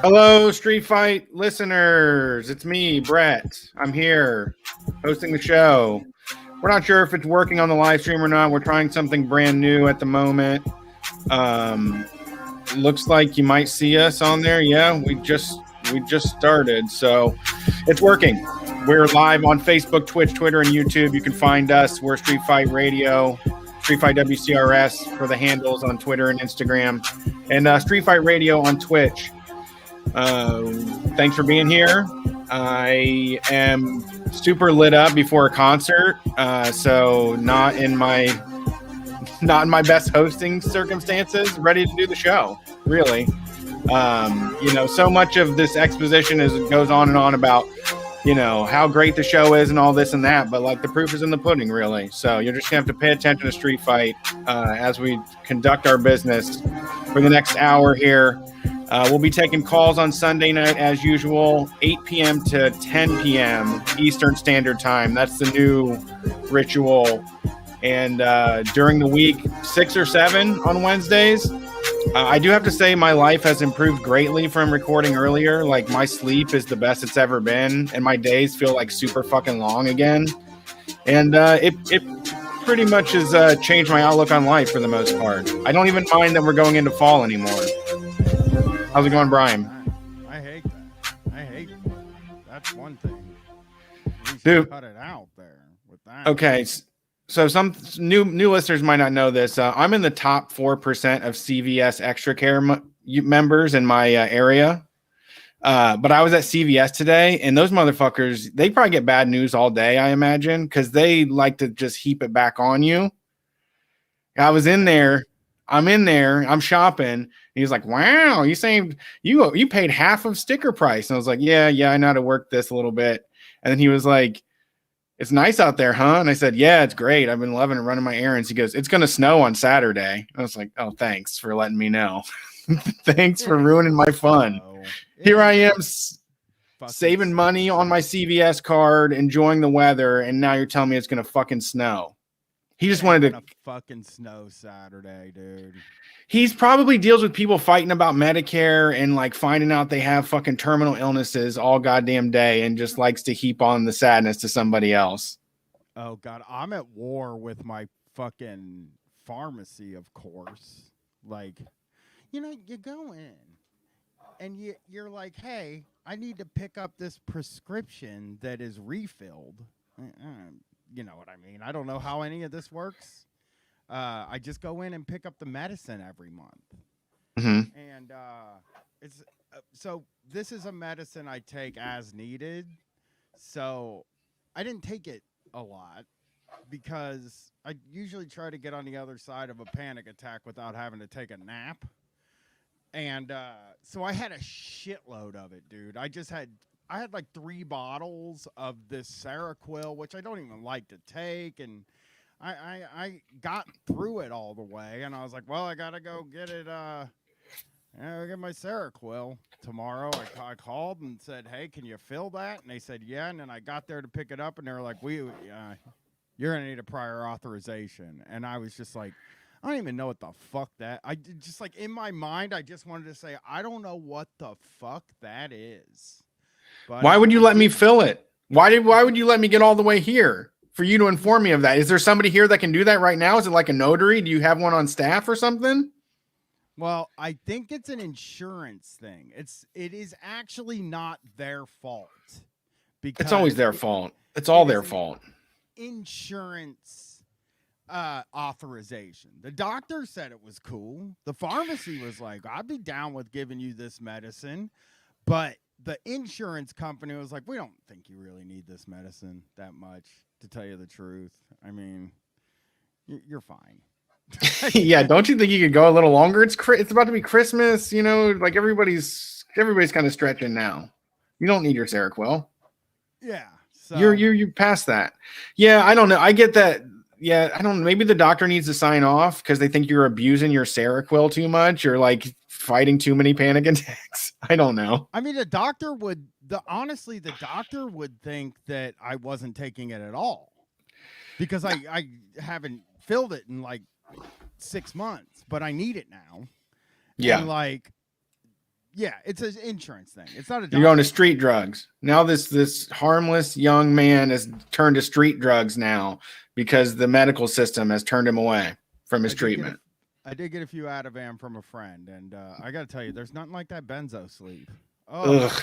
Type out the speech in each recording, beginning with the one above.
Hello, Street Fight listeners. It's me, Brett. I'm here hosting the show. We're not sure if it's working on the live stream or not. We're trying something brand new at the moment. Looks like you might see us on there. Yeah, we just started, so it's working. We're live on Facebook, Twitch, Twitter, and YouTube. You can find us. We're Street Fight Radio, Street Fight WCRS for the handles on Twitter and Instagram, and Street Fight Radio on Twitch. Thanks for being here. I am super lit up before a concert, so not in my best hosting circumstances. Ready to do the show, really. So much of this exposition goes on and on about how great the show is and all this and that, but like the proof is in the pudding, really. So you're just gonna have to pay attention to Street Fight as we conduct our business for the next hour here. We'll be taking calls on Sunday night as usual, 8 p.m. to 10 p.m. Eastern Standard Time. That's the new ritual. And during the week, 6 or 7 on Wednesdays. I do have to say my life has improved greatly from recording earlier. Like, my sleep is the best it's ever been, and my days feel like super fucking long again. And it pretty much has changed my outlook on life for the most part. I don't even mind that we're going into fall anymore. How's it going, Brian? I hate that. I hate that. That's one thing. We should Dude, cut it out there with that. Okay, so some new listeners might not know this. I'm in the top 4% of CVS Extra Care members in my area. But I was at CVS today, and those motherfuckers, they probably get bad news all day, I imagine, because they like to just heap it back on you. I was in there. I'm shopping. He was like, wow, you saved, you paid half of sticker price. And I was like, yeah, I know how to work this a little bit. And then he was like, it's nice out there, huh? And I said, yeah, it's great. I've been loving running my errands. He goes, it's going to snow on Saturday. I was like, oh, thanks for letting me know. Thanks for ruining my fun. Here I am saving money on my CVS card, enjoying the weather. And now you're telling me it's going to fucking snow. He just wanted to fucking snow Saturday, dude. He's probably deals with people fighting about Medicare and like finding out they have fucking terminal illnesses all goddamn day and just likes to heap on the sadness to somebody else. Oh God, I'm at war with my fucking pharmacy, of course. Like, you go in and you're like, hey, I need to pick up this prescription that is refilled. You know what I mean? I don't know how any of this works. I just go in and pick up the medicine every month. Mm-hmm. And it's so this is a medicine I take as needed. So I didn't take it a lot because I usually try to get on the other side of a panic attack without having to take a nap. And so I had a shitload of it, dude. I had like 3 bottles of this Seroquel, which I don't even like to take, and I got through it all the way, and I was like, well, I gotta go get it. Get my Seroquel tomorrow. I called and said, hey, can you fill that? And they said, yeah. And then I got there to pick it up, and they were like, you're gonna need a prior authorization. And I was just like, I don't even know what the fuck that. I just like in my mind, I just wanted to say, I don't know what the fuck that is. But why would you let me fill it? Why would you let me get all the way here for you to inform me of that? Is there somebody here that can do that right now? Is it like a notary? Do you have one on staff or something? Well, I think it's an insurance thing. It is actually not their fault. Because it's always their fault. It's all their fault. Insurance authorization. The doctor said it was cool. The pharmacy was like, I'd be down with giving you this medicine, but the insurance company was like, we don't think you really need this medicine that much, to tell you the truth. I mean, you're fine. Yeah, don't you think you could go a little longer? It's about to be Christmas, like everybody's kind of stretching now. You don't need your Seroquel. Yeah. So You're past that. Yeah, I don't know. I get that. Yeah, I don't know. Maybe the doctor needs to sign off because they think you're abusing your Seroquel too much or like fighting too many panic attacks. I don't know. I mean, the doctor would think that I wasn't taking it at all because I haven't filled it in like 6 months, but I need it now. Yeah. And like, Yeah, it's an insurance thing. It's not a You're going to doctor. street drugs. Now this harmless young man has turned to street drugs now because the medical system has turned him away from his treatment. I did get a few Ativan from a friend, and I got to tell you, there's nothing like that benzo sleep. Oh, Ugh.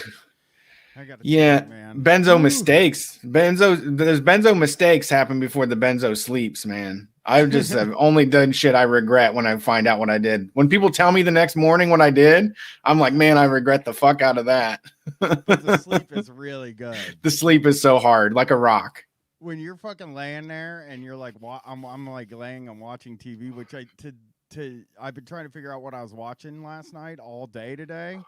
I got to Yeah, tell you, man. benzo Woo. mistakes. There's benzo mistakes happen before the benzo sleeps, man. I just have only done shit I regret when I find out what I did. When people tell me the next morning what I did, I'm like, man, I regret the fuck out of that. But the sleep is really good. The sleep is so hard, like a rock. When you're fucking laying there and you're like, I'm like laying and watching TV, which I've been trying to figure out what I was watching last night all day today,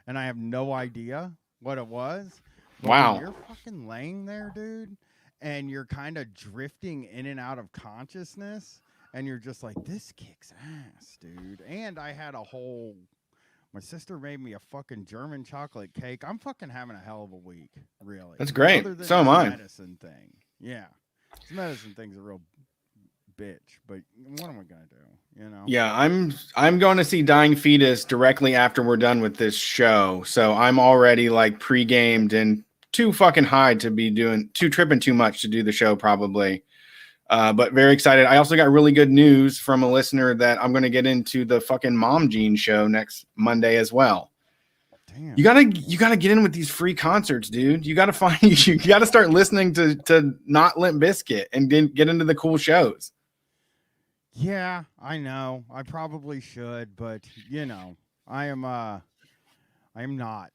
and I have no idea what it was. But wow. when you're fucking laying there, dude, and you're kind of drifting in and out of consciousness, and you're just like, this kicks ass, dude. And I had my sister made me a fucking German chocolate cake. I'm fucking having a hell of a week, really. That's great. So am I. Medicine thing. Yeah. This medicine thing's a real bitch, but what am I going to do? You know? Yeah, I'm going to see Dying Fetus directly after we're done with this show. So I'm already like pre-gamed and too fucking high to be tripping too much to do the show probably. But very excited. I also got really good news from a listener that I'm going to get into the fucking Mom Gene show next Monday as well. Damn. You gotta get in with these free concerts, dude. You gotta start listening to not Limp Bizkit and then get into the cool shows. Yeah, I know. I probably should, but you know, I am not.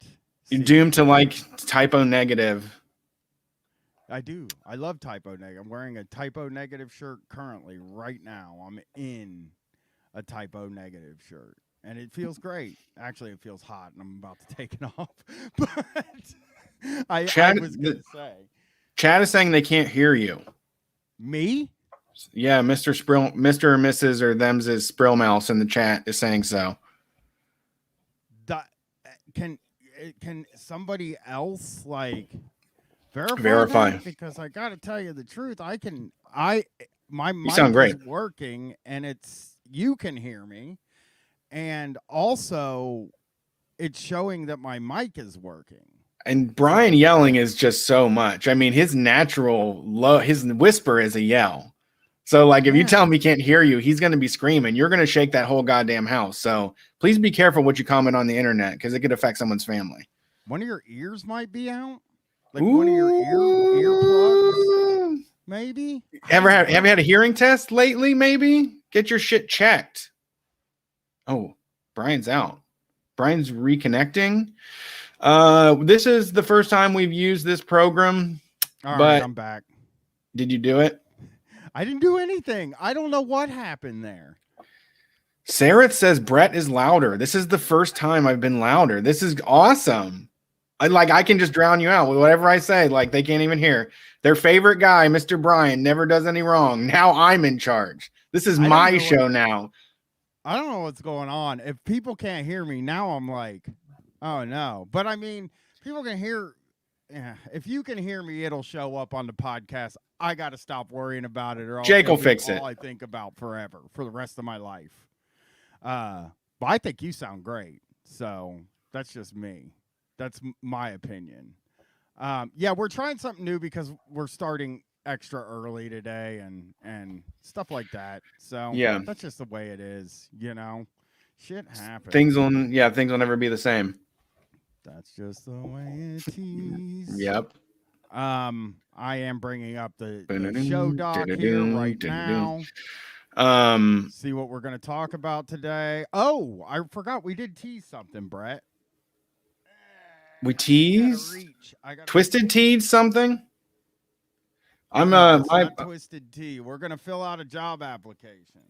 You're doomed to like Typo Negative. I do. I love Typo Negative. I'm wearing a Typo Negative shirt currently right now. I'm in a Typo Negative shirt. And it feels great. Actually, it feels hot, and I'm about to take it off. But I was going to say. Chad is saying they can't hear you. Me? Yeah, Mr. or Mrs. or them's is Sprill Mouse in the chat is saying so. Can somebody else like verify? That? Because I got to tell you the truth. My mic sound great. is working, and you can hear me, and also it's showing that my mic is working. And Brian yelling is just so much. I mean, his whisper is a yell. So, like, if you tell him he can't hear you, he's going to be screaming. You're going to shake that whole goddamn house. So, please be careful what you comment on the internet because it could affect someone's family. One of your ears might be out. Like one of your earplugs, maybe. Have you had a hearing test lately? Maybe get your shit checked. Oh, Brian's out. Brian's reconnecting. This is the first time we've used this program. All right, I'm back. Did you do it? I didn't do anything. I don't know what happened there. Sarah says Brett is louder. This is the first time I've been louder. This is awesome. I can just drown you out with whatever I say. Like, they can't even hear. Their favorite guy, Mr. Brian, never does any wrong. Now I'm in charge. This is my show now. I don't know what's going on. If people can't hear me, now I'm like, oh, no. But, I mean, people can hear. Yeah, if you can hear me, it'll show up on the podcast. I got to stop worrying about it, or Jake will fix it. All I think about forever for the rest of my life. But I think you sound great. So that's just me. That's my opinion. Yeah, we're trying something new because we're starting extra early today and stuff like that. So yeah, that's just the way it is. You know, shit happens. Things will never be the same. That's just the way it is. Yep. I am bringing up the show doc here right now. See what we're going to talk about today. Oh, I forgot we did tease something, Brett. We teased? Twisted Tea something? I'm not Twisted Tea. We're going to fill out a job application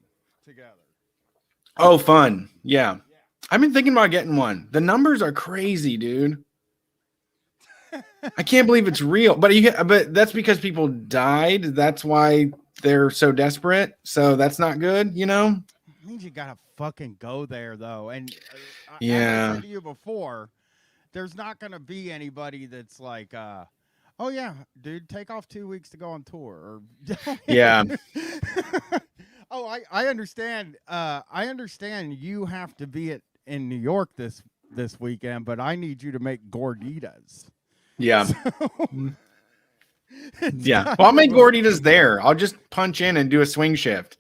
together. Oh, fun. Yeah. I've been thinking about getting one. The numbers are crazy, dude. I can't believe it's real. But that's because people died. That's why they're so desperate. So that's not good, you know? It means you gotta fucking go there, though. And yeah, as I said to you before, there's not gonna be anybody that's like, oh yeah, dude, take off 2 weeks to go on tour. Or yeah. Oh, I understand. I understand you have to be in New York this this weekend, but I need you to make gorditas. Yeah. So, Yeah. Well, I'll make gorditas there. I'll just punch in and do a swing shift.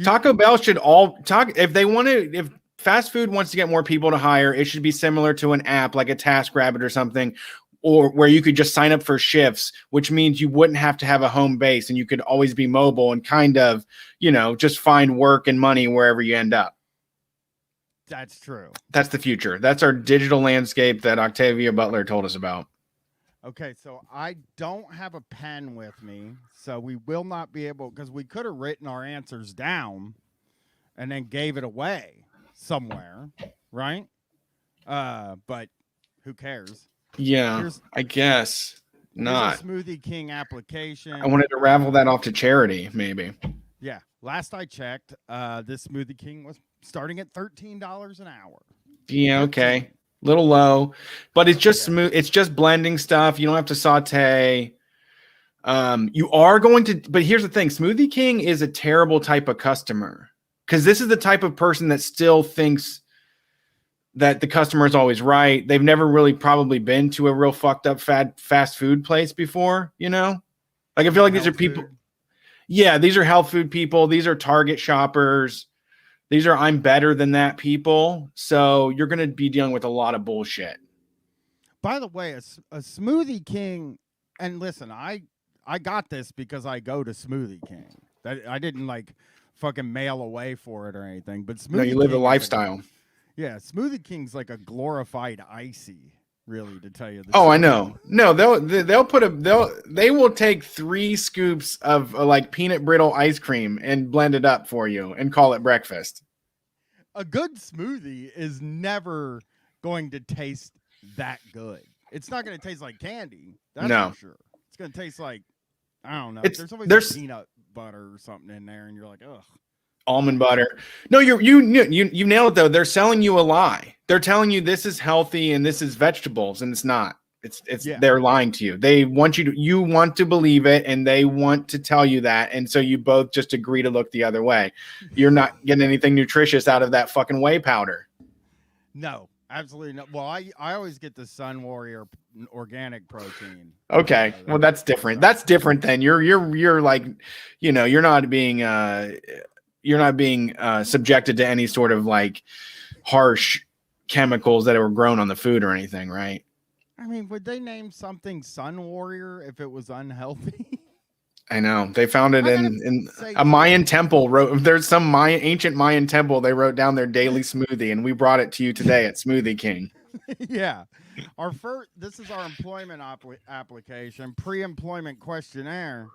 Taco Bell should if they want to, if fast food wants to get more people to hire, it should be similar to an app like a TaskRabbit or something, or where you could just sign up for shifts, which means you wouldn't have to have a home base and you could always be mobile and kind of, just find work and money wherever you end up. That's true. That's the future. That's our digital landscape that Octavia Butler told us about. Okay, so I don't have a pen with me, so we will not be able, because we could have written our answers down and then gave it away somewhere, right? But who cares? Yeah, I guess not. Here's a Smoothie King application. I wanted to raffle that off to charity, maybe. Yeah, last I checked, this Smoothie King was starting at $13 an hour. Yeah, okay. Little low, but it's just smooth. It's just blending stuff. You don't have to saute. You are going to, but here's the thing. Smoothie King is a terrible type of customer because this is the type of person that still thinks that the customer is always right. They've never really probably been to a real fucked up fast food place before, Like I feel like these are people. Yeah, these are health food people. These are Target shoppers. These are I'm better than that people. So you're going to be dealing with a lot of bullshit. By the way, a Smoothie King, and listen, I got this because I go to Smoothie King. I didn't fucking mail away for it or anything. But Smoothie you live King a lifestyle. Smoothie King's like a glorified icy, really, to tell you the truth. I know. No, they will take 3 scoops of peanut brittle ice cream and blend it up for you and call it breakfast. A good smoothie is never going to taste that good. It's not going to taste like candy. That's for sure. It's going to taste like, I don't know. There's peanut butter or something in there, and you're like, ugh. Almond butter. No, you nailed it though. They're selling you a lie. They're telling you this is healthy and this is vegetables, and it's not. They're lying to you. They want you want to believe it, and they want to tell you that, and so you both just agree to look the other way. You're not getting anything nutritious out of that fucking whey powder. No, absolutely not. Well, I always get the Sun Warrior organic protein. Okay, well that's different. That's different than you're like, you're not being subjected to any sort of harsh chemicals that were grown on the food or anything, right? I mean, would they name something Sun Warrior if it was unhealthy? I know. They found it in a Mayan temple. There's some ancient Mayan temple. They wrote down their daily smoothie, and we brought it to you today at Smoothie King. Yeah. This is our employment application, pre-employment questionnaire.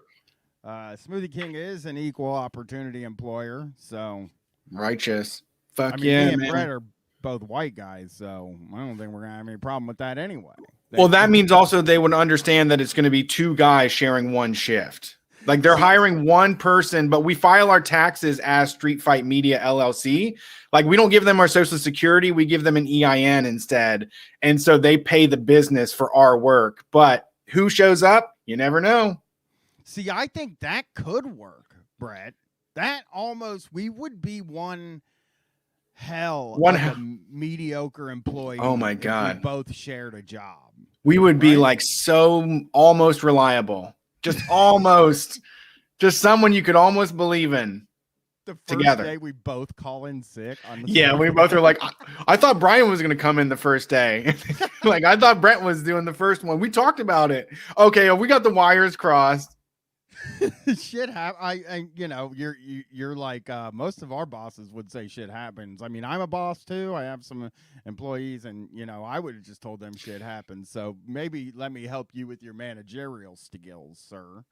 Smoothie King is an equal opportunity employer, so righteous. Fuck me and Brett are both white guys, so I don't think we're gonna have any problem with that anyway. Well, that means also they would understand that it's going to be 2 guys sharing one shift. They're hiring one person, but we file our taxes as Street Fight Media LLC. We don't give them our social security. We give them an EIN instead. And so they pay the business for our work. But who shows up? You never know. See, I think that could work, Brett. We would be one mediocre employee. Oh my God. If we both shared a job. We would be so almost reliable. Just almost. Just someone you could almost believe in. The first day we both call in sick. We both are I thought Brian was going to come in the first day. I thought Brent was doing the first one. We talked about it. Okay, we got the wires crossed. Shit happens. You're like most of our bosses would say shit happens. I mean, I'm a boss too. I have some employees, and I would have just told them shit happens. So maybe let me help you with your managerial skills, sir.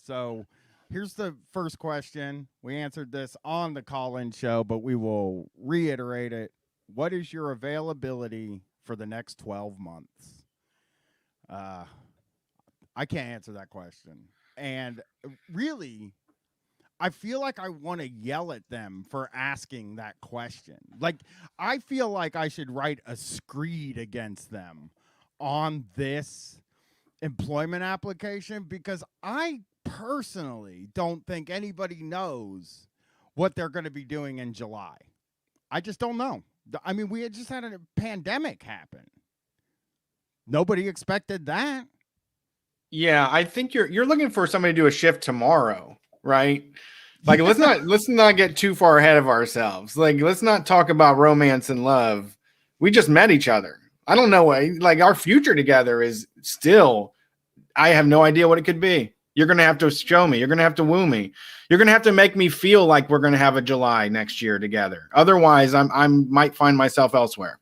So here's the first question. We answered this on the call-in show, but we will reiterate it. What is your availability for the next 12 months? I can't answer that question. And really, I feel like I want to yell at them for asking that question. I feel like I should write a screed against them on this employment application because I personally don't think anybody knows what they're going to be doing in July. I just don't know. I mean, we had just had a pandemic happen. Nobody expected that. Yeah, I think you're looking for somebody to do a shift tomorrow, right? Like let's not get too far ahead of ourselves. Like let's not talk about romance and love. We just met each other. I don't know what like our future together is still I have no idea what it could be. You're going to have to show me. You're going to have to woo me. You're going to have to make me feel like we're going to have a July next year together. Otherwise, I might find myself elsewhere.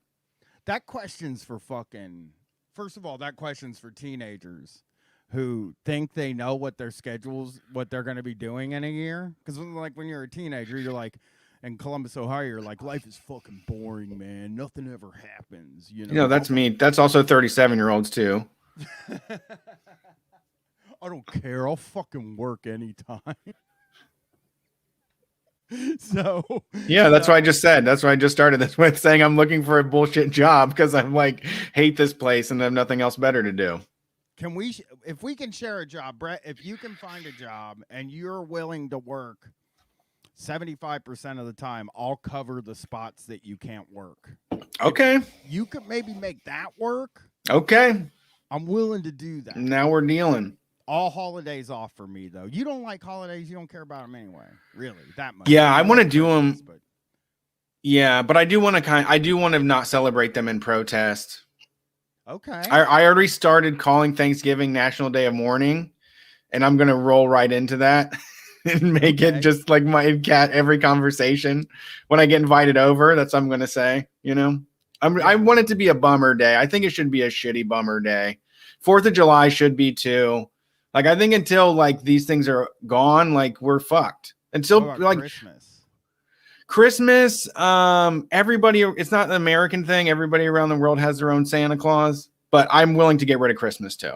That question's for fucking. First of all, that question's for teenagers who think they know what their schedules, what they're going to be doing in a year. Because like when you're a teenager, you're like in Columbus, Ohio, you're like life is fucking boring, man. Nothing ever happens. You know, That's me. That's also 37-year-olds too. I don't care. I'll fucking work anytime. So yeah, that's what I just said. That's why I just started this with saying I'm looking for a bullshit job because I'm like hate this place and I have nothing else better to do. Can we, if we can share a job, Brett? If you can find a job and you're willing to work 75% of the time, I'll cover the spots that you can't work. Okay, you could maybe make that work. Okay, I'm willing to do that. Now we're dealing. All holidays off for me, though. You don't like holidays. You don't care about them anyway. Really, that much. Yeah, I want to do them. But... Yeah, but I do want to I do want to not celebrate them in protest. Okay. I already started calling Thanksgiving National Day of Mourning, and I'm gonna roll right into that and make it just like my cat every conversation when I get invited over. That's what I'm gonna say. You know, I want it to be a bummer day. I think it should be a shitty bummer day. 4th of July should be too. Like, I think until like these things are gone, like we're fucked. Until like Christmas, everybody, it's not an American thing. Everybody around the world has their own Santa Claus, but I'm willing to get rid of Christmas too.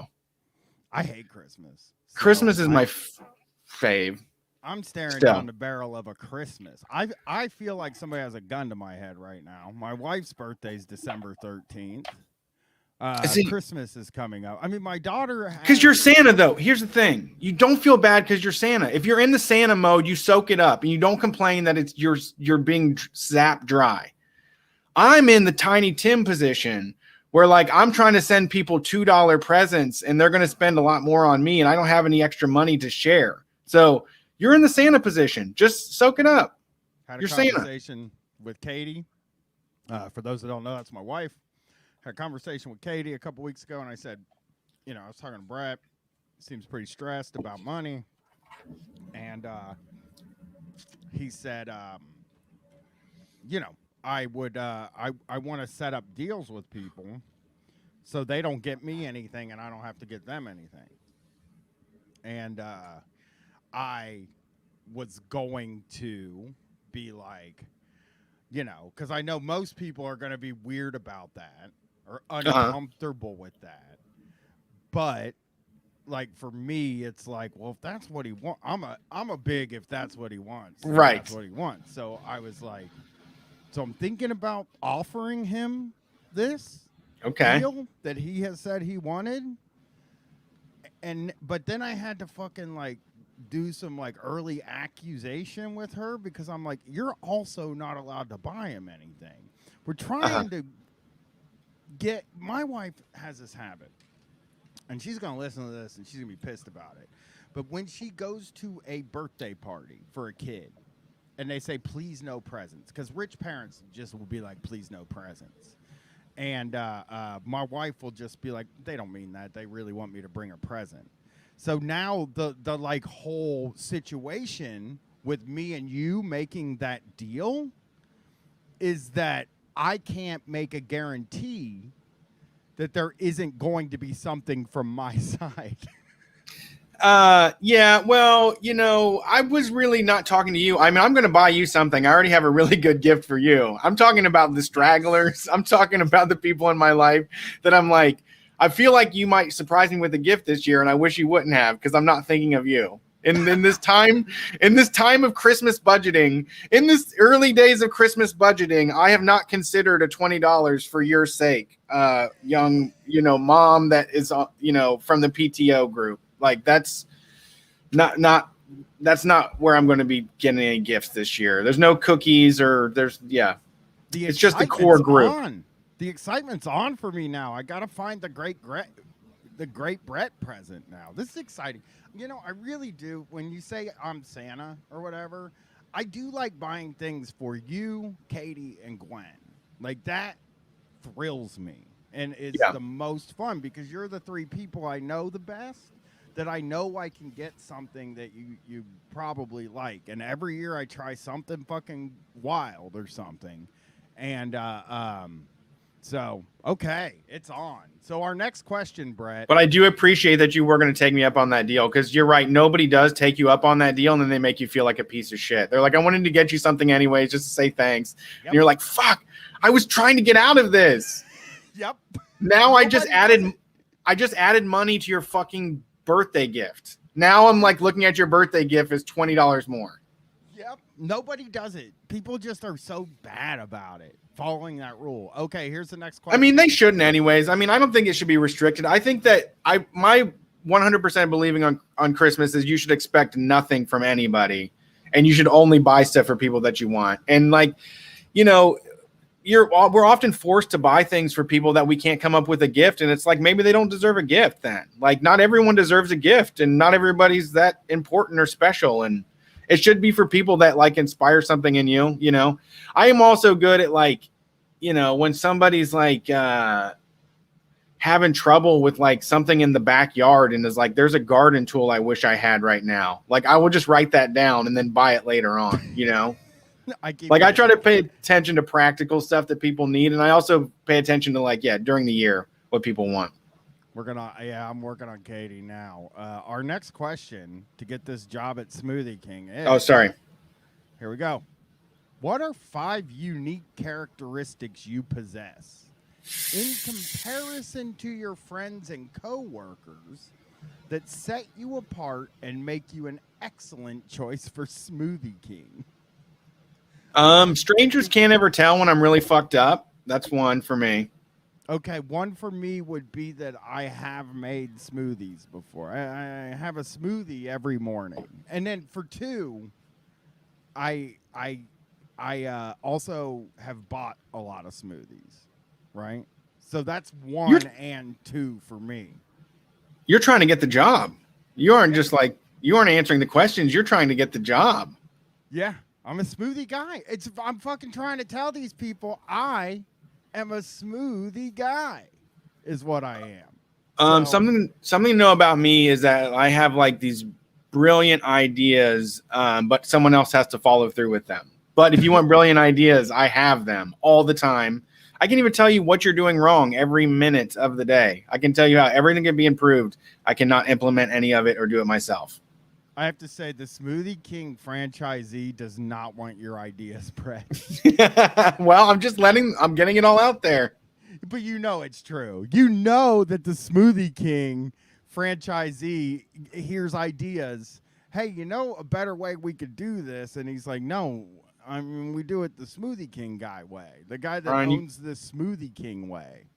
I hate Christmas. So Christmas is my fave. I'm staring down the barrel of a Christmas. I feel like somebody has a gun to my head right now. My wife's birthday is December 13th. Christmas is coming up. I mean, my daughter because you're Santa, though. Here's the thing: you don't feel bad because you're Santa. If you're in the Santa mode, you soak it up and you don't complain that it's you're being zapped dry. I'm in the Tiny Tim position where like I'm trying to send people $2 presents and they're going to spend a lot more on me, and I don't have any extra money to share. So you're in the Santa position. Just soak it up. Had a conversation with Katie. For those that don't know, that's my wife. Had a conversation with Katie a couple weeks ago, and I said, you know, I was talking to Brett. Seems pretty stressed about money, and he said, you know, I would, I want to set up deals with people so they don't get me anything, and I don't have to get them anything. And I was going to be like, you know, because I know most people are going to be weird about that. Or uncomfortable with that, but like for me, it's like, well, if that's what he wants, I'm a big if that's what he wants, right? That's what he wants. So I was like, so I'm thinking about offering him this deal that he has said he wanted, but then I had to fucking like do some like early accusation with her because I'm like, you're also not allowed to buy him anything. We're trying to. My wife has this habit, and she's going to listen to this, and she's going to be pissed about it. But when she goes to a birthday party for a kid, and they say, please no presents, because rich parents just will be like, please no presents. And my wife will just be like, they don't mean that. They really want me to bring a present. So now the like whole situation with me and you making that deal is that I can't make a guarantee that there isn't going to be something from my side. Yeah, well, you know, I was really not talking to you. I mean, I'm going to buy you something. I already have a really good gift for you. I'm talking about the stragglers. I'm talking about the people in my life that I'm like, I feel like you might surprise me with a gift this year, and I wish you wouldn't have because I'm not thinking of you. In this time of Christmas budgeting, in this early days of Christmas budgeting, I have not considered a $20 for your sake, young, you know, mom that is, you know, from the PTO group. Like that's not where I'm going to be getting any gifts this year. There's no cookies or It's just the core group. The excitement's on for me now. I gotta find the great Brett present now. This is exciting. You know, I really do. When you say I'm Santa or whatever, I do like buying things for you, Katie, and Gwen. Like that thrills me, and it's the most fun because you're the three people I know the best. That I know I can get something that you probably like, and every year I try something fucking wild or something, and so okay, it's on. So our next question, Brett. But I do appreciate that you were going to take me up on that deal because you're right. Nobody does take you up on that deal, and then they make you feel like a piece of shit. They're like, I wanted to get you something anyways, just to say thanks. Yep. And you're like, fuck, I was trying to get out of this. Yep. Now I just added money to your fucking birthday gift. Now I'm like looking at your birthday gift as $20 more. Yep. Nobody does it. People just are so bad about it. Following that rule. Okay, here's the next question. I mean, they shouldn't anyways. I mean, I don't think it should be restricted. I think that my 100% believing on Christmas is you should expect nothing from anybody, and you should only buy stuff for people that you want. And like, you know, we're often forced to buy things for people that we can't come up with a gift, and it's like maybe they don't deserve a gift then. Like not everyone deserves a gift, and not everybody's that important or special, and it should be for people that like inspire something in you, you know. I am also good at like, you know, when somebody's like having trouble with like something in the backyard and is like, there's a garden tool I wish I had right now. Like I will just write that down and then buy it later on, you know. I try to pay attention to practical stuff that people need, and I also pay attention to like during the year what people want. I'm working on Katie now. Our next question to get this job at Smoothie King is, here we go. What are 5 unique characteristics you possess in comparison to your friends and coworkers that set you apart and make you an excellent choice for Smoothie King? Strangers can't ever tell when I'm really fucked up. That's one for me. Okay, one for me would be that I have made smoothies before. I have a smoothie every morning. And then for 2, I also have bought a lot of smoothies, right? So that's 1 and 2 for me. You're trying to get the job. You aren't just like, you aren't answering the questions. You're trying to get the job. Yeah, I'm a smoothie guy. I'm fucking trying to tell these people I am a smoothie guy is what I am. Something to know about me is that I have like these brilliant ideas, but someone else has to follow through with them. But if you want brilliant ideas, I have them all the time. I can even tell you what you're doing wrong every minute of the day. I can tell you how everything can be improved. I cannot implement any of it or do it myself. I have to say the Smoothie King franchisee does not want your ideas, Brett. Well, I'm getting it all out there. But you know it's true. You know that the Smoothie King franchisee hears ideas. Hey, you know a better way we could do this? And he's like, no, I mean, we do it the Smoothie King guy way. The guy that owns the Smoothie King way.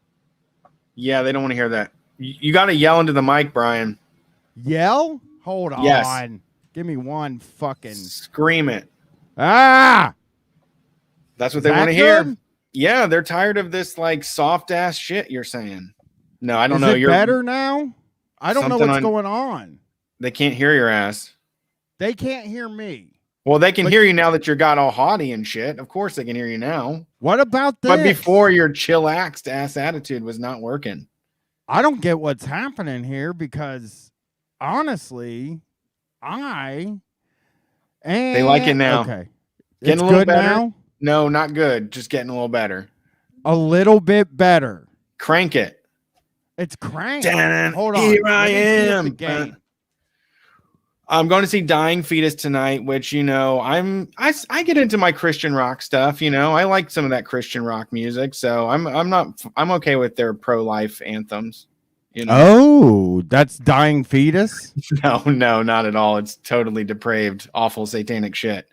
Yeah, they don't want to hear that. You got to yell into the mic, Brian. Yell? Hold on. Yes. Give me one fucking... Scream it. Ah! That's what they want to hear. Yeah, they're tired of this like soft-ass shit you're saying. No, I don't know. You're better now? I don't know what's going on. They can't hear your ass. They can't hear me. Well, they can hear you now that you're got all haughty and shit. Of course they can hear you now. What about this? But before, your chillaxed ass attitude was not working. I don't get what's happening here because... honestly, they like it now. Okay. Getting a little better now? No, not good. Just getting a little better. A little bit better. Crank it. It's cranked. Hold on. Here I am. I'm going to see Dying Fetus tonight, which, you know, I get into my Christian rock stuff, you know. I like some of that Christian rock music, so I'm okay with their pro-life anthems. You know? Oh, that's Dying Fetus? No, not at all. It's totally depraved, awful satanic shit.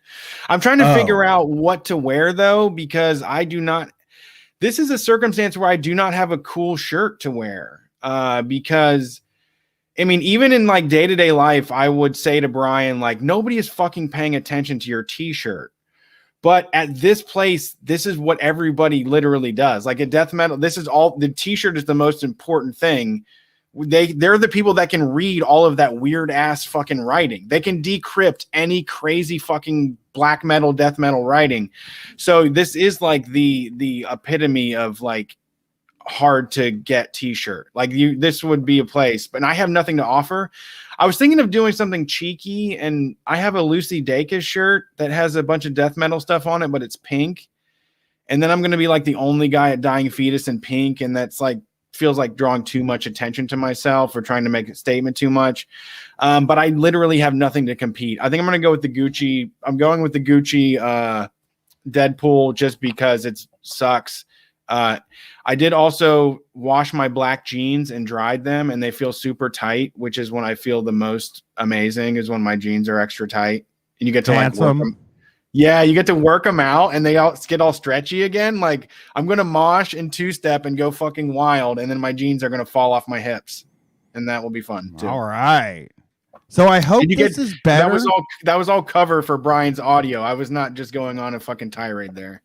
I'm trying to figure out what to wear, though, because I do not. This is a circumstance where I do not have a cool shirt to wear. Because, I mean, even in like day-to-day life, I would say to Brian, like, nobody is fucking paying attention to your t-shirt. But at this place, this is what everybody literally does. Like at death metal, this is all the t-shirt is the most important thing. They're the people that can read all of that weird ass fucking writing. They can decrypt any crazy fucking black metal, death metal writing. So this is like the epitome of like hard to get t-shirt. Like this would be a place, but I have nothing to offer. I was thinking of doing something cheeky, and I have a Lucy Dacus shirt that has a bunch of death metal stuff on it, but it's pink. And then I'm going to be like the only guy at Dying Fetus in pink, and that's like feels like drawing too much attention to myself or trying to make a statement too much. But I literally have nothing to compete. I think I'm going to go with the Gucci. I'm going with the Gucci Deadpool just because it sucks. I did also wash my black jeans and dried them, and they feel super tight, which is when I feel the most amazing, is when my jeans are extra tight and you get to like work them. Yeah, you get to work them out and they get all stretchy again. Like I'm going to mosh and two-step and go fucking wild, and then my jeans are going to fall off my hips, and that will be fun too. All right. So I hope this is better. That was all cover for Brian's audio. I was not just going on a fucking tirade there.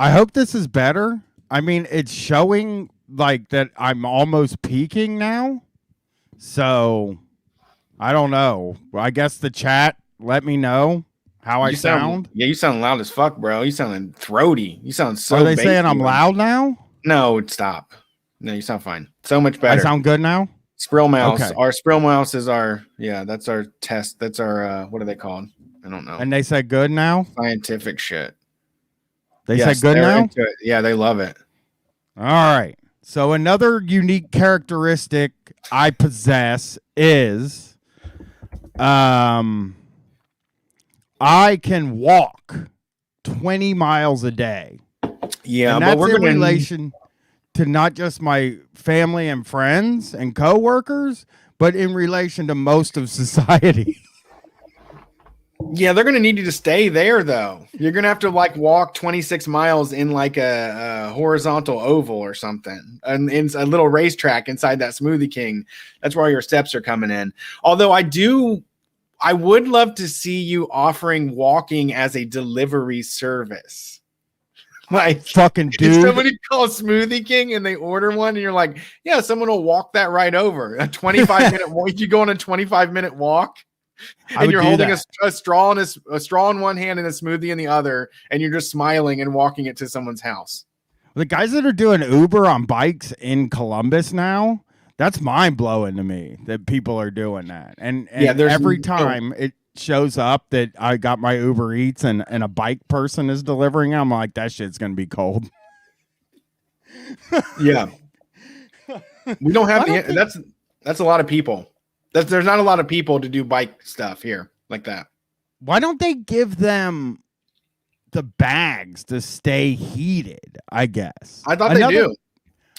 I hope this is better. I mean, it's showing like that I'm almost peaking now. So I don't know. I guess the chat let me know how I sound. Yeah, you sound loud as fuck, bro. You sound throaty. You sound so. Are they saying I'm loud now? No, stop. No, you sound fine. So much better. I sound good now? Sprill mouse. Okay. Our Sprill mouse is that's our test. That's our what are they called? I don't know. And they said good now? Scientific shit. They said good now? Yeah, they love it. All right. So another unique characteristic I possess is I can walk 20 miles a day. Yeah, and that's in relation to not just my family and friends and coworkers, but in relation to most of society. Yeah, they're going to need you to stay there, though. You're going to have to like walk 26 miles in like a horizontal oval or something, and in a little racetrack inside that Smoothie King. That's where all your steps are coming in. Although I would love to see you offering walking as a delivery service. Like fucking dude. Somebody calls Smoothie King and they order one, and you're like, yeah, someone will walk that right over. A 25-minute walk. You go on a 25-minute walk. And you're holding a straw in one hand and a smoothie in the other, and you're just smiling and walking it to someone's house. The guys that are doing Uber on bikes in Columbus now, that's mind blowing to me that people are doing that. And yeah, every time it shows up that I got my Uber Eats and a bike person is delivering, I'm like, that shit's gonna be cold. Yeah, we don't have that's a lot of people. There's not a lot of people to do bike stuff here like that. Why don't they give them the bags to stay heated? I guess. I thought they do.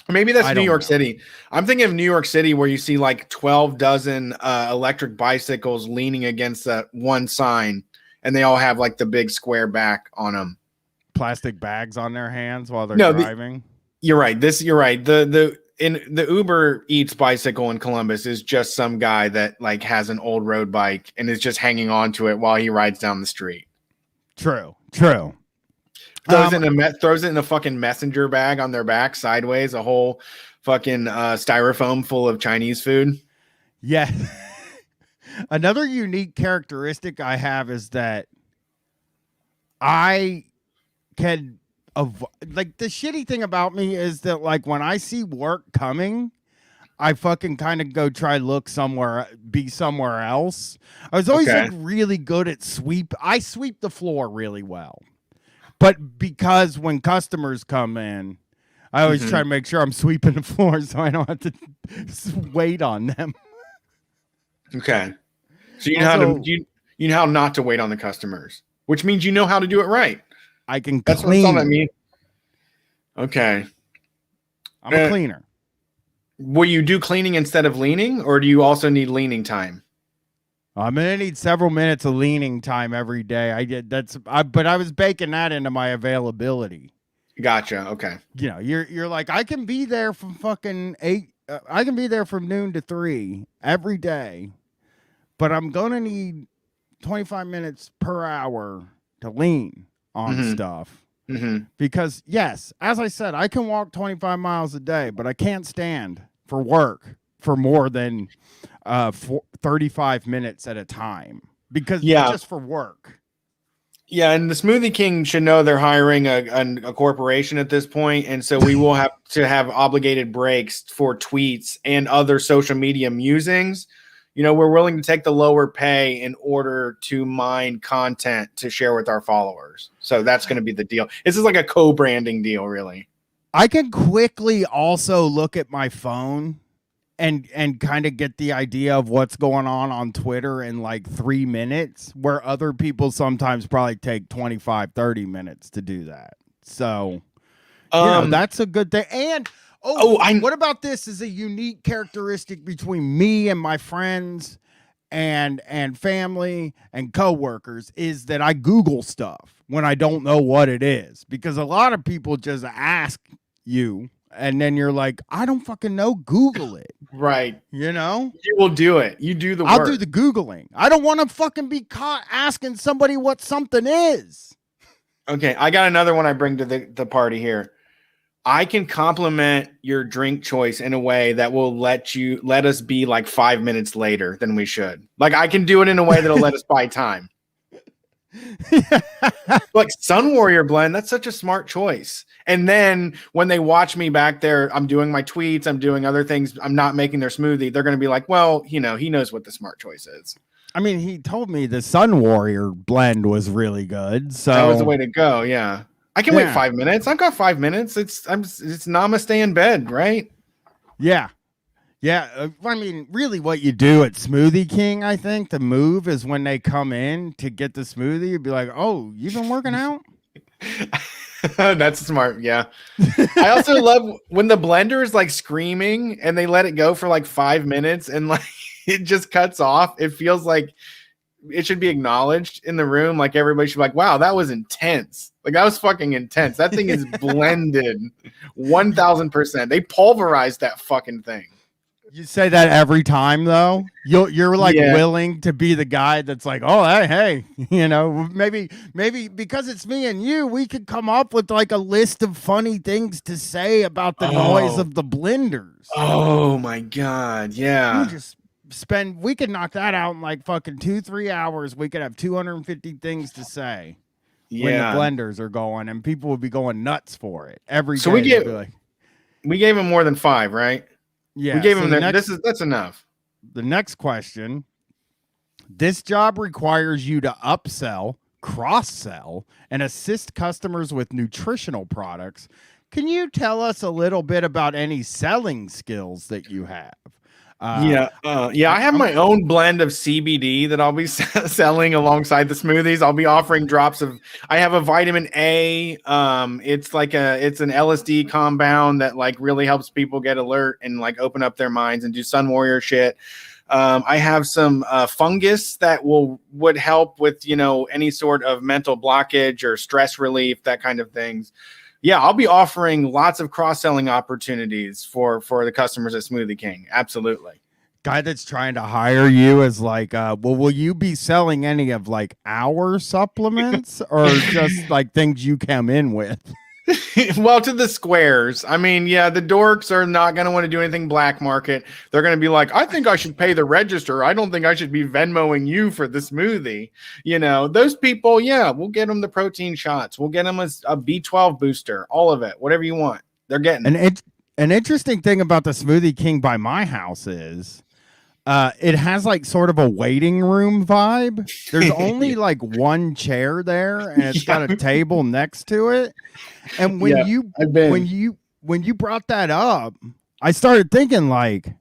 Maybe that's New York City. I'm thinking of New York City, where you see like 12 dozen electric bicycles leaning against that one sign, and they all have like the big square back on them. Plastic bags on their hands while they're driving. You're right. You're right. In the Uber Eats bicycle in Columbus is just some guy that like has an old road bike and is just hanging on to it while he rides down the street. True. Throws it in a fucking messenger bag on their back sideways, a whole fucking styrofoam full of Chinese food. Yeah. Another unique characteristic I have is that I can like the shitty thing about me is that like when I see work coming, I fucking kind of go try look be somewhere else. I was always like really good at I sweep the floor really well. But because when customers come in, I always try to make sure I'm sweeping the floor so I don't have to wait on them. Okay. So you know you know how not to wait on the customers, which means you know how to do it right. I can That's clean. What I mean. Okay. I'm a cleaner. Will you do cleaning instead of leaning, or do you also need leaning time? I'm gonna need several minutes of leaning time every day. But I was baking that into my availability. Gotcha. Okay. You know, you're like, I can be there from fucking 8. I can be there from noon to 3 every day, but I'm gonna need 25 minutes per hour to lean. on stuff. Mm-hmm. Because yes, as I said, I can walk 25 miles a day, but I can't stand for work for more than 35 minutes at a time because just for work. Yeah, and the Smoothie King should know they're hiring a corporation at this point, and so we will have to have obligated breaks for tweets and other social media musings. You know, we're willing to take the lower pay in order to mine content to share with our followers. So that's going to be the deal. This is like a co-branding deal, really. I can quickly also look at my phone and kind of get the idea of what's going on Twitter in like 3 minutes, where other people sometimes probably take 25, 30 minutes to do that. So, that's a good thing. And, what about this is a unique characteristic between me and my friends and family and coworkers is that I Google stuff when I don't know what it is, because a lot of people just ask you and then you're like, I don't fucking know. Google it. Right. You know? You will do it. You do the work. I'll do the Googling. I don't want to fucking be caught asking somebody what something is. Okay. I got another one I bring to the party here. I can compliment your drink choice in a way that will let us be like 5 minutes later than we should. Like I can do it in a way that'll let us buy time. Like Sun Warrior blend, that's such a smart choice. And then when they watch me back there, I'm doing my tweets, I'm doing other things, I'm not making their smoothie, they're going to be like, well, he knows what the smart choice is. I mean, he told me the Sun Warrior blend was really good, so that was the way to go. Yeah, I can wait 5 minutes. I've got 5 minutes. It's namaste in bed, right? Yeah. I mean, really what you do at Smoothie King, I think the move is when they come in to get the smoothie, you'd be like, oh, you've been working out? That's smart. Yeah. I also love when the blender is like screaming and they let it go for like 5 minutes and like it just cuts off. It feels like it should be acknowledged in the room. Like everybody should be like, wow, that was intense. Like that was fucking intense. That thing is blended 1000%. They pulverized that fucking thing. You say that every time, though. You're like willing to be the guy that's like, oh, hey, maybe because it's me and you, we could come up with like a list of funny things to say about the noise of the blenders. Oh my god, yeah. We could knock that out in like fucking 2-3 hours. We could have 250 things to say when the blenders are going, and people would be going nuts for it every day. So we gave him more than 5, right? Yeah, we gave him that's enough. The next question. This job requires you to upsell, cross-sell, and assist customers with nutritional products. Can you tell us a little bit about any selling skills that you have? I have my own blend of CBD that I'll be selling alongside the smoothies. I'll be offering drops of. I have a vitamin A. It's an LSD compound that like really helps people get alert and like open up their minds and do Sun Warrior shit. I have some fungus that would help with any sort of mental blockage or stress relief, that kind of things. Yeah, I'll be offering lots of cross-selling opportunities for the customers at Smoothie King. Absolutely. Guy that's trying to hire you is like, will you be selling any of like our supplements or just like things you come in with? Well, to the squares. I mean, yeah, the dorks are not going to want to do anything black market. They're going to be like, I think I should pay the register. I don't think I should be Venmoing you for the smoothie. Those people, we'll get them the protein shots. We'll get them a B12 booster, all of it, whatever you want. They're getting it. An interesting thing about the Smoothie King by my house is it has like sort of a waiting room vibe. There's only like one chair there and it's got a table next to it. And when you brought that up, I started thinking like,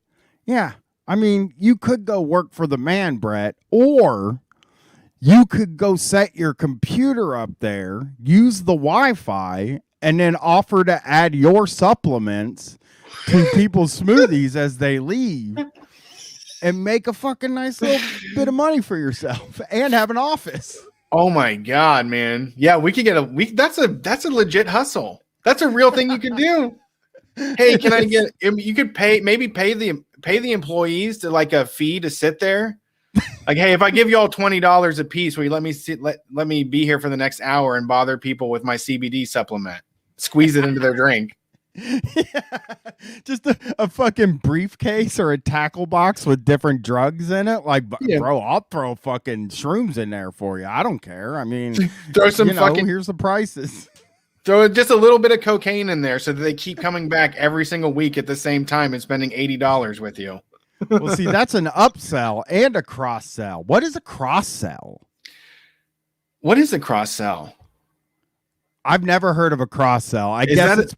I mean, you could go work for the man, Brett, or you could go set your computer up there, use the Wi-Fi, and then offer to add your supplements to people's smoothies as they leave. And make a fucking nice little bit of money for yourself and have an office. Oh my god, man! Yeah, we could get that's a legit hustle. That's a real thing you could do. Hey, can I get? You could pay the employees to like a fee to sit there, Like, hey, if I give you all $20 a piece, will you let me be here for the next hour and bother people with my CBD supplement? Squeeze it into their drink. Yeah. Just a fucking briefcase or a tackle box with different drugs in it. Like, bro, I'll throw fucking shrooms in there for you. I don't care. I mean, throw some here's the prices. Throw just a little bit of cocaine in there so that they keep coming back every single week at the same time and spending $80 with you. Well, see, that's an upsell and a cross sell. What is a cross sell? What is a cross sell? I've never heard of a cross sell. I guess it's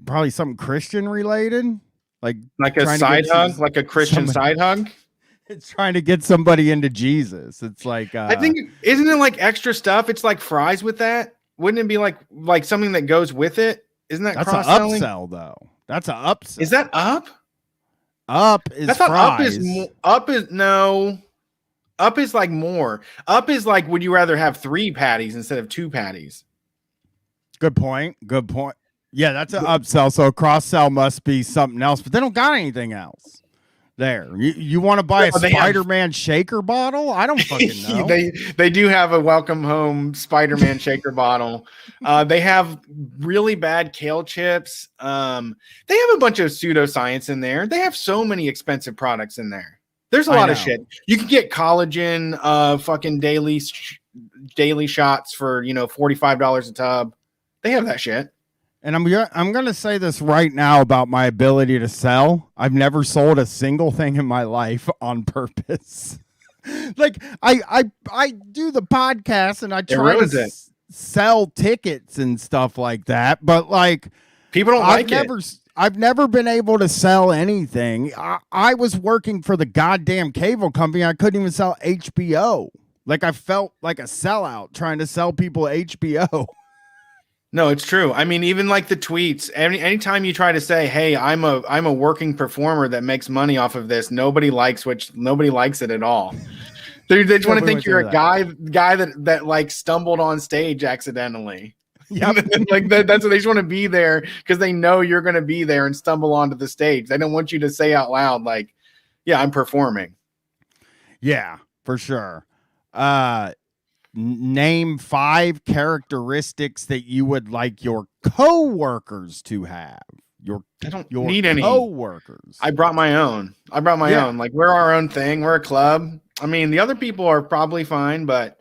probably something Christian related, like a side hug, like a Christian side hug. It's trying to get somebody into Jesus. It's like I think, isn't it like extra stuff? It's like fries with that. Wouldn't it be like something that goes with it? Isn't that that's an upsell though? That's an upsell. Is that up? Up is fries. Up is like more. Up is like, would you rather have 3 patties instead of 2 patties? Good point. Yeah, that's an upsell. So a cross sell must be something else, but they don't got anything else. There, you want to buy a Spider-Man shaker bottle? I don't fucking know. They do have a welcome home Spider-Man shaker bottle. They have really bad kale chips. They have a bunch of pseudoscience in there. They have so many expensive products in there. There's a lot of shit. You can get collagen, fucking daily shots for $45 a tub. They have that shit. And I'm gonna say this right now about my ability to sell. I've never sold a single thing in my life on purpose. Like I do the podcast and I try to sell tickets and stuff like that, but like people don't like it. I've never been able to sell anything. I was working for the goddamn cable company. I couldn't even sell HBO. Like I felt like a sellout trying to sell people HBO. No, it's true. I mean, even like the tweets, anytime you try to say, hey, I'm a working performer that makes money off of this, nobody likes it at all. They just want to think you're a guy that like stumbled on stage accidentally. Yeah, like that's what they just want to be there because they know you're going to be there and stumble onto the stage. They don't want you to say out loud like, yeah, I'm performing. Yeah, for sure. Name 5 characteristics that you would like your coworkers to have. I don't need any coworkers. I brought my own. Like we're our own thing. We're a club. I mean, the other people are probably fine, but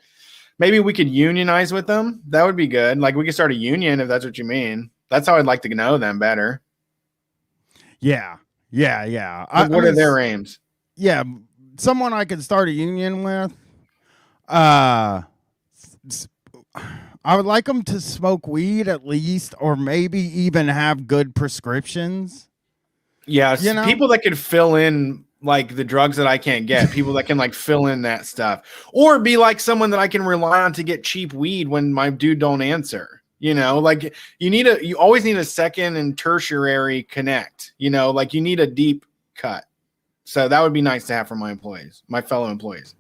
maybe we could unionize with them. That would be good. Like we could start a union if that's what you mean. That's how I'd like to know them better. Yeah. Like, what are their aims? Yeah, someone I could start a union with. I would like them to smoke weed at least, or maybe even have good prescriptions. Yeah, people that could fill in like the drugs that I can't get, people that can like fill in that stuff, or be like someone that I can rely on to get cheap weed when my dude don't answer. Like you always need a second and tertiary connect. Like you need a deep cut. So that would be nice to have for my fellow employees.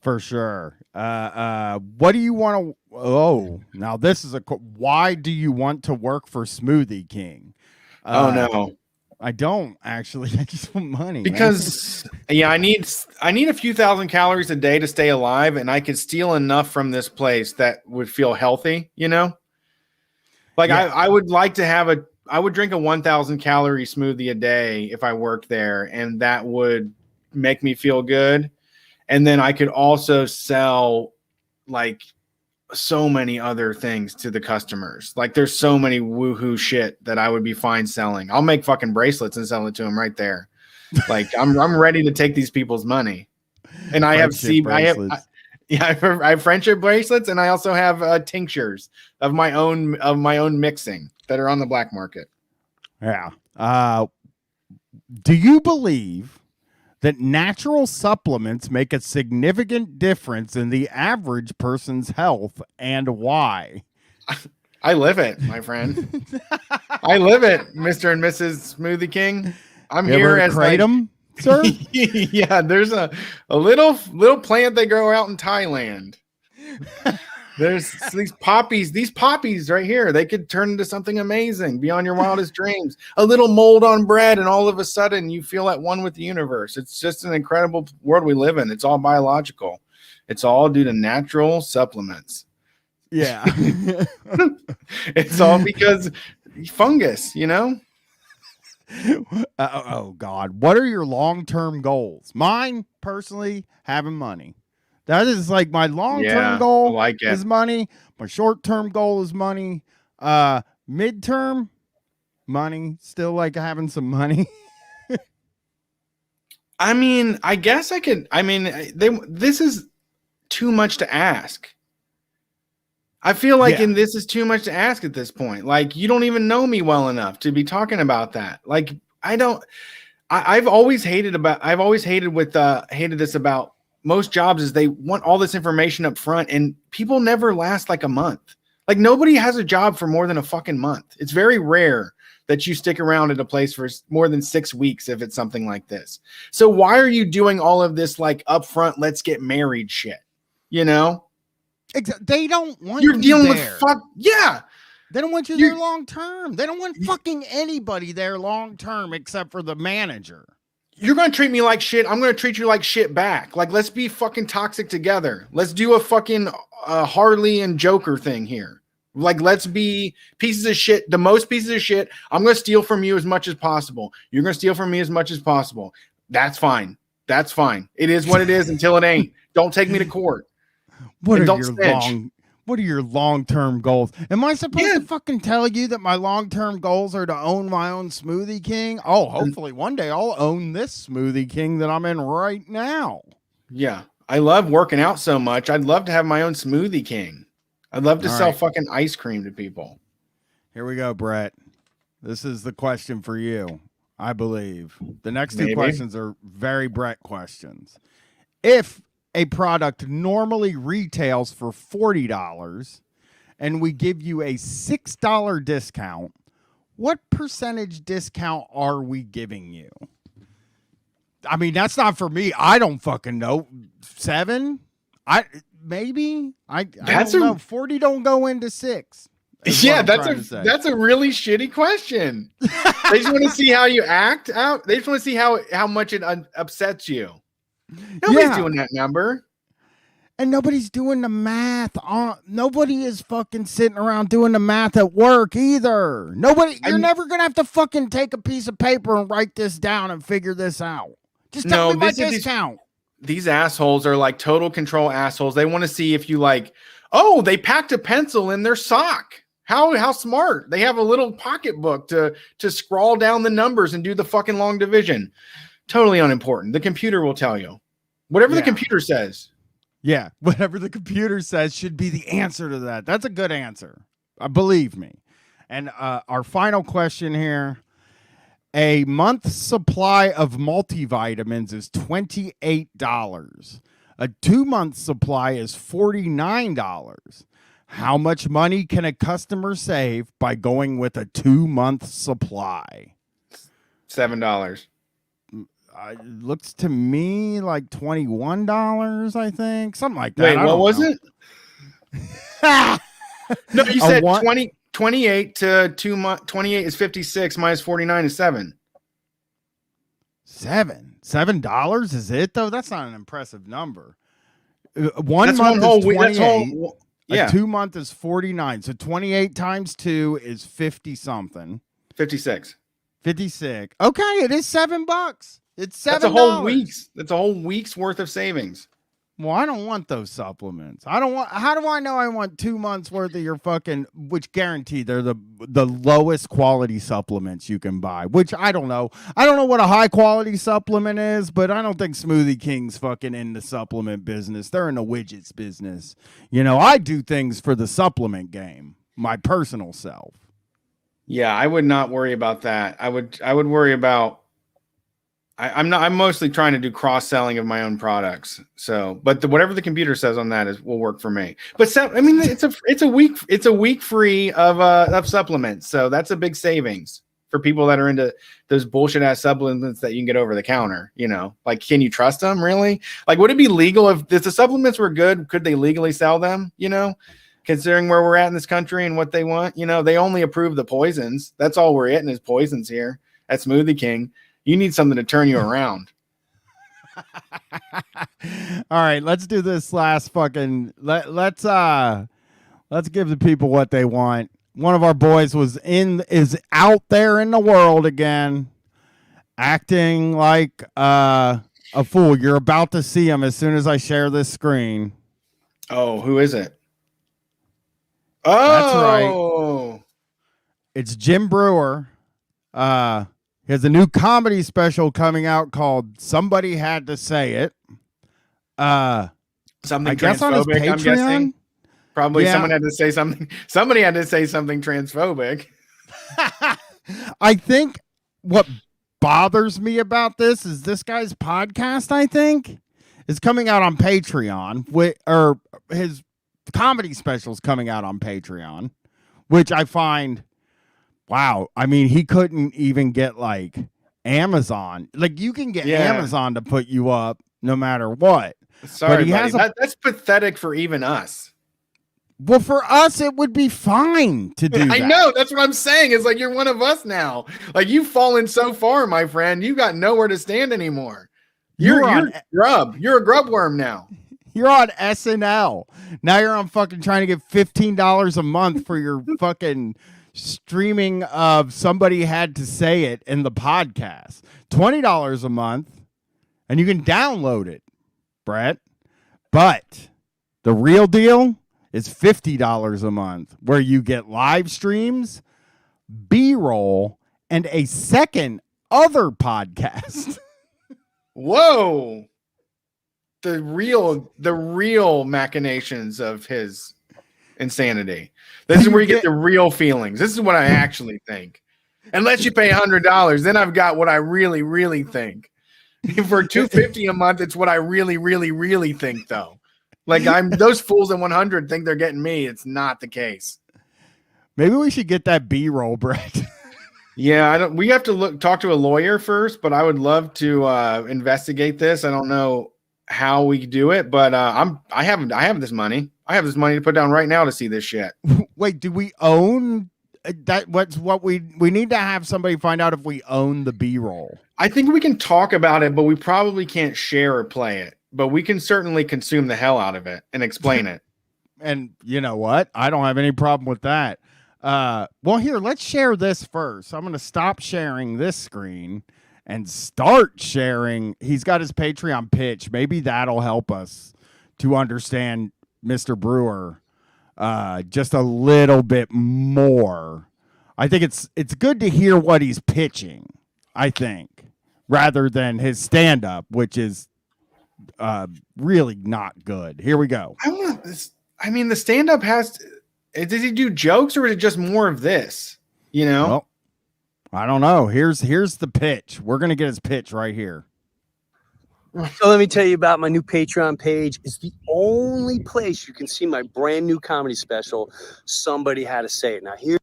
For sure. What do you want to? Oh, now this is why do you want to work for Smoothie King? No, I don't actually. I just want money. Because I need a few thousand calories a day to stay alive, and I could steal enough from this place that would feel healthy. Like yeah. I would like to I would drink a 1,000 calorie smoothie a day if I worked there, and that would make me feel good. And then I could also sell like so many other things to the customers. Like there's so many woohoo shit that I would be fine selling. I'll make fucking bracelets and sell it to them right there. Like I'm ready to take these people's money. And I have I have friendship bracelets, and I also have tinctures of my own mixing that are on the black market. Yeah. Do you believe that natural supplements make a significant difference in the average person's health, and why? I live it, my friend. I live it, Mr. and Mrs. Smoothie King. I'm here as kratom, sir. Yeah, there's a little plant they grow out in Thailand. There's these poppies right here. They could turn into something amazing beyond your wildest dreams. A little mold on bread, and all of a sudden you feel at one with the universe. It's just an incredible world we live in. It's all biological. It's all due to natural supplements. Yeah. It's all because fungus, Oh God. What are your long-term goals? Mine personally, having money. That is like my long-term goal is money. My short-term goal is money. Midterm money, still like having some money. I mean, I guess I could. I mean, this is too much to ask. I feel like this is too much to ask at this point. Like, you don't even know me well enough to be talking about that. Like, I've always hated this about most jobs is they want all this information up front, and people never last like a month. Like, nobody has a job for more than a fucking month. It's very rare that you stick around at a place for more than 6 weeks if it's something like this. So why are you doing all of this like upfront, let's get married shit? They don't want you're you dealing there. with fuck. Yeah. They don't want you there long term. They don't want fucking anybody there long term except for the manager. You're going to treat me like shit. I'm going to treat you like shit back. Like, let's be fucking toxic together. Let's do a fucking Harley and Joker thing here. Like, let's be pieces of shit. The most pieces of shit. I'm going to steal from you as much as possible. You're going to steal from me as much as possible. That's fine. That's fine. It is what it is until it ain't. Don't take me to court. What are your long-term goals? Am I supposed to fucking tell you that my long-term goals are to own my own Smoothie King? Oh, hopefully one day I'll own this Smoothie King that I'm in right now. Yeah. I love working out so much. I'd love to have my own Smoothie King. I'd love to sell fucking ice cream to people. Here we go, Brett. This is the question for you, I believe. The next two questions are very Brett questions. If a product normally retails for $40 and we give you a $6 discount, what percentage discount are we giving you? I mean, that's not for me. I don't fucking know. 7? Maybe. I don't know. 40 don't go into 6. Yeah, that's a really shitty question. They just want to see how you act out. They just want to see how much it upsets you. Nobody's doing that number. And nobody's doing the math. Nobody is fucking sitting around doing the math at work either. You're never going to have to fucking take a piece of paper and write this down and figure this out. Just tell me my discount. These assholes are like total control assholes. They want to see if you like, oh, they packed a pencil in their sock. How smart. They have a little pocketbook to scroll down the numbers and do the fucking long division. Totally unimportant. The computer will tell you. Whatever the computer says. Yeah, whatever the computer says should be the answer to that. That's a good answer. Believe me. And our final question here. A month's supply of multivitamins is $28. A 2-month supply is $49. How much money can a customer save by going with a 2-month supply? $7. It looks to me like $21, I think. Something like that. Wait, what was it? No, you said 28 to 2 months. 28 is 56 minus 49 is 7. $7 is it though? That's not an impressive number. 1 month is 28. A 2 month is 49. So 28 times 2 is 50 something. 56. 56. Okay, it is $7. It's $7. That's a whole week's. That's a whole week's worth of savings. Well, I don't want those supplements. How do I know I want 2 months worth of your fucking, which guaranteed they're the lowest quality supplements you can buy, which I don't know. I don't know what a high quality supplement is, but I don't think Smoothie King's fucking in the supplement business. They're in the widgets business. I do things for the supplement game, my personal self. Yeah, I would not worry about that. I would worry about, I'm mostly trying to do cross-selling of my own products. So, but whatever the computer says on that will work for me. But I mean, it's a week free of supplements. So that's a big savings for people that are into those bullshit ass supplements that you can get over the counter. Like, can you trust them really? Like, would it be legal if the supplements were good? Could they legally sell them? considering where we're at in this country and what they want. You know, they only approve the poisons. That's all we're getting is poisons here at Smoothie King. You need something to turn you around. All right, let's do this last fucking let's give the people what they want. One of our boys is out there in the world again, acting like a fool. You're about to see him as soon as I share this screen. Oh, who is it? Oh, that's right. It's Jim Breuer. He has a new comedy special coming out called "Somebody Had to Say It." Something I guess on his transphobic, I'm Patreon. Guessing. Probably Yeah. someone had to say something. Somebody had to say something transphobic. I think what bothers me about this is this guy's podcast, I think, is coming out on Patreon, or his comedy specials coming out on Patreon, which I find, wow. I mean, he couldn't even get like Amazon. Like you can get Amazon to put you up no matter what. Sorry, buddy. That's pathetic for even us. Well, for us, it would be fine to do that. I know. That's what I'm saying. It's like you're one of us now. Like you've fallen so far, my friend. You got nowhere to stand anymore. You're a grub. You're a grub worm now. You're on SNL. Now you're on fucking trying to get $15 a month for your fucking streaming of Somebody Had to Say It in the podcast. $20 a month, and you can download it, Brett. But the real deal is $50 a month, where you get live streams, B-roll, and a second other podcast. Whoa. The real machinations of his insanity. This is where you get the real feelings. This is what I actually think. Unless you pay $100, then I've got what I really, really think. For $250 a month, it's what I really, really, really think, though. Like those fools at 100 think they're getting me. It's not the case. Maybe we should get that B-roll, Brett. Yeah, we have to talk to a lawyer first, but I would love to investigate this. I don't know how we do it, but I have this money. I have this money to put down right now to see this shit. Wait, do we own that? What we need to have somebody find out if we own the B-roll. I think we can talk about it, but we probably can't share or play it. But we can certainly consume the hell out of it and explain it. And you know what? I don't have any problem with that. Well, here, let's share this first. I'm going to stop sharing this screen and start sharing. He's got his Patreon pitch. Maybe that'll help us to understand Mr. Breuer just a little bit more. I think it's good to hear what he's pitching, I think, rather than his stand-up, which is really not good. Here we go. I want this. I mean, the stand-up does he do jokes or is it just more of this? You know? Well, I don't know. Here's the pitch. We're gonna get his pitch right here. So let me tell you about my new Patreon page. It's the only place you can see my brand new comedy special, Somebody Had to Say It. Now here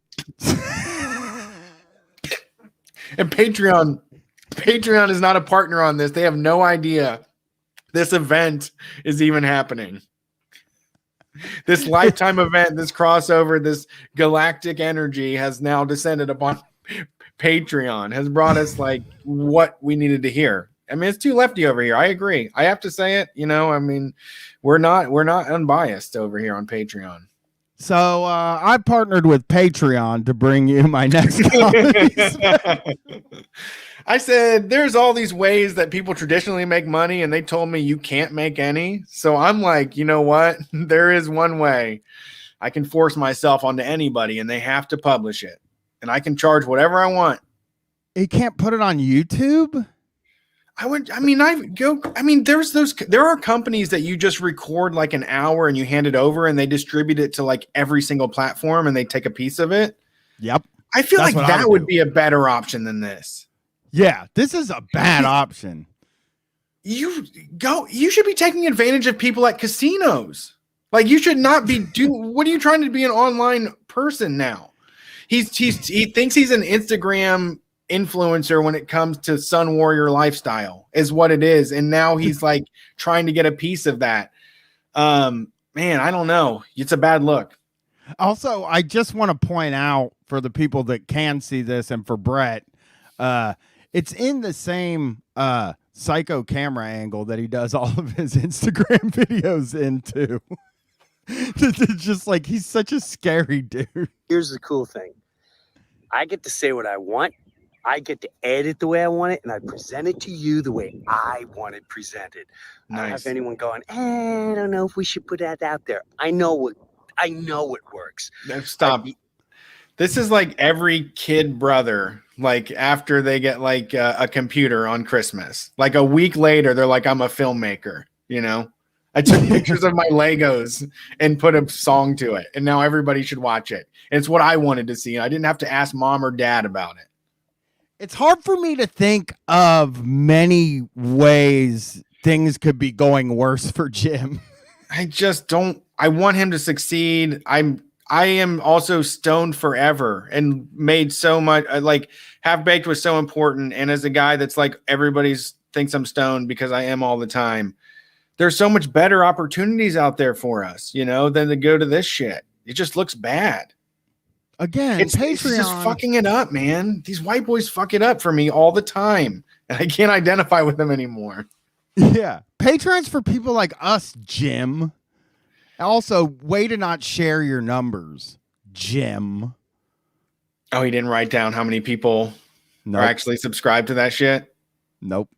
and Patreon is not a partner on this. They have no idea this event is even happening. This lifetime event, this crossover, this galactic energy has now descended upon Patreon, has brought us like what we needed to hear. I mean, it's too lefty over here. I agree. I have to say it. You know, I mean, we're not unbiased over here on Patreon. So I partnered with Patreon to bring you my next comedy. I said, there's all these ways that people traditionally make money, and they told me you can't make any. So I'm like, you know what? There is one way. I can force myself onto anybody, and they have to publish it. And I can charge whatever I want. You can't put it on YouTube? There are companies that you just record like an hour and you hand it over and they distribute it to like every single platform and they take a piece of it. Yep. I feel like that would be a better option than this. Yeah, this is a bad option. You should be taking advantage of people at casinos. Like you should not be what are you trying to be an online person now? He thinks he's an Instagram influencer when it comes to Sun Warrior lifestyle is what it is. And now he's like trying to get a piece of that. Man, I don't know. It's a bad look. Also, I just want to point out for the people that can see this and for Brett, it's in the same psycho camera angle that he does all of his Instagram videos into. It's just like he's such a scary dude. Here's the cool thing. I get to say what I want. I get to edit the way I want it, and I present it to you the way I want it presented. I don't have anyone going, I don't know if we should put that out there. I know it works. No, stop. This is like every kid brother, like after they get like a computer on Christmas, like a week later, they're like, I'm a filmmaker, you know? I took pictures of my Legos and put a song to it, and now everybody should watch it. And it's what I wanted to see. I didn't have to ask mom or dad about it. It's hard for me to think of many ways things could be going worse for Jim. I just don't. I want him to succeed. I am also stoned forever and made so much. Like Half Baked was so important, and as a guy that's like everybody's thinks I'm stoned because I am all the time. There's so much better opportunities out there for us, you know, than to go to this shit. It just looks bad. Again, it's just fucking it up, man. These white boys fuck it up for me all the time, and I can't identify with them anymore. Yeah, Patreon's for people like us, Jim. Also, way to not share your numbers, Jim. Oh, he didn't write down how many people are actually subscribed to that shit? Nope.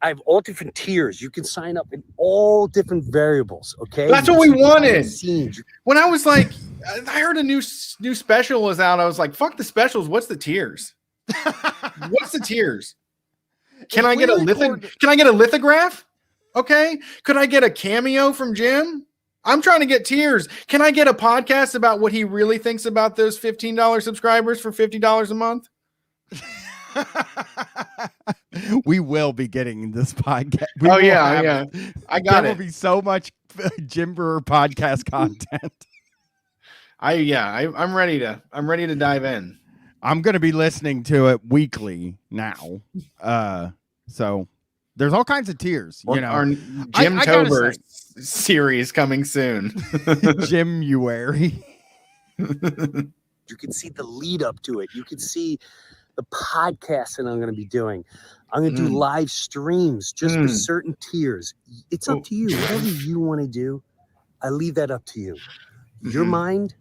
I have all different tiers. You can sign up in all different variables. Okay, that's what we wanted. When I was like, I heard a new special was out. I was like, "Fuck the specials. What's the tiers? What's the tiers? Can I get a lithograph? Okay. Could I get a cameo from Jim? I'm trying to get tiers. Can I get a podcast about what he really thinks about those $15 subscribers for $50 a month? We will be getting this podcast. Yeah. I got there will be so much Jim Breuer podcast content. I'm ready to dive in. I'm going to be listening to it weekly now. So there's all kinds of tiers, you know. Our Jim Tober series coming soon. Jimuary. You can see the lead up to it. You can see the podcast that I'm going to be doing. I'm going to do live streams just for certain tiers. It's up to you. Whatever you want to do, I leave that up to you. Your mind.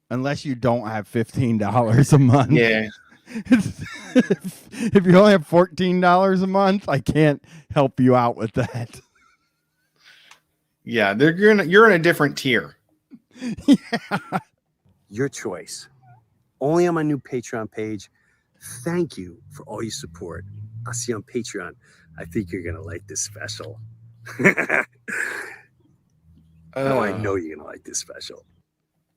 Unless you don't have $15 a month. Yeah. If you only have $14 a month, I can't help you out with that. Yeah, you're in a different tier. Yeah. Your choice. Only on my new Patreon page. Thank you for all your support. I'll see you on Patreon. I think you're going to like this special. I know you're going to like this special.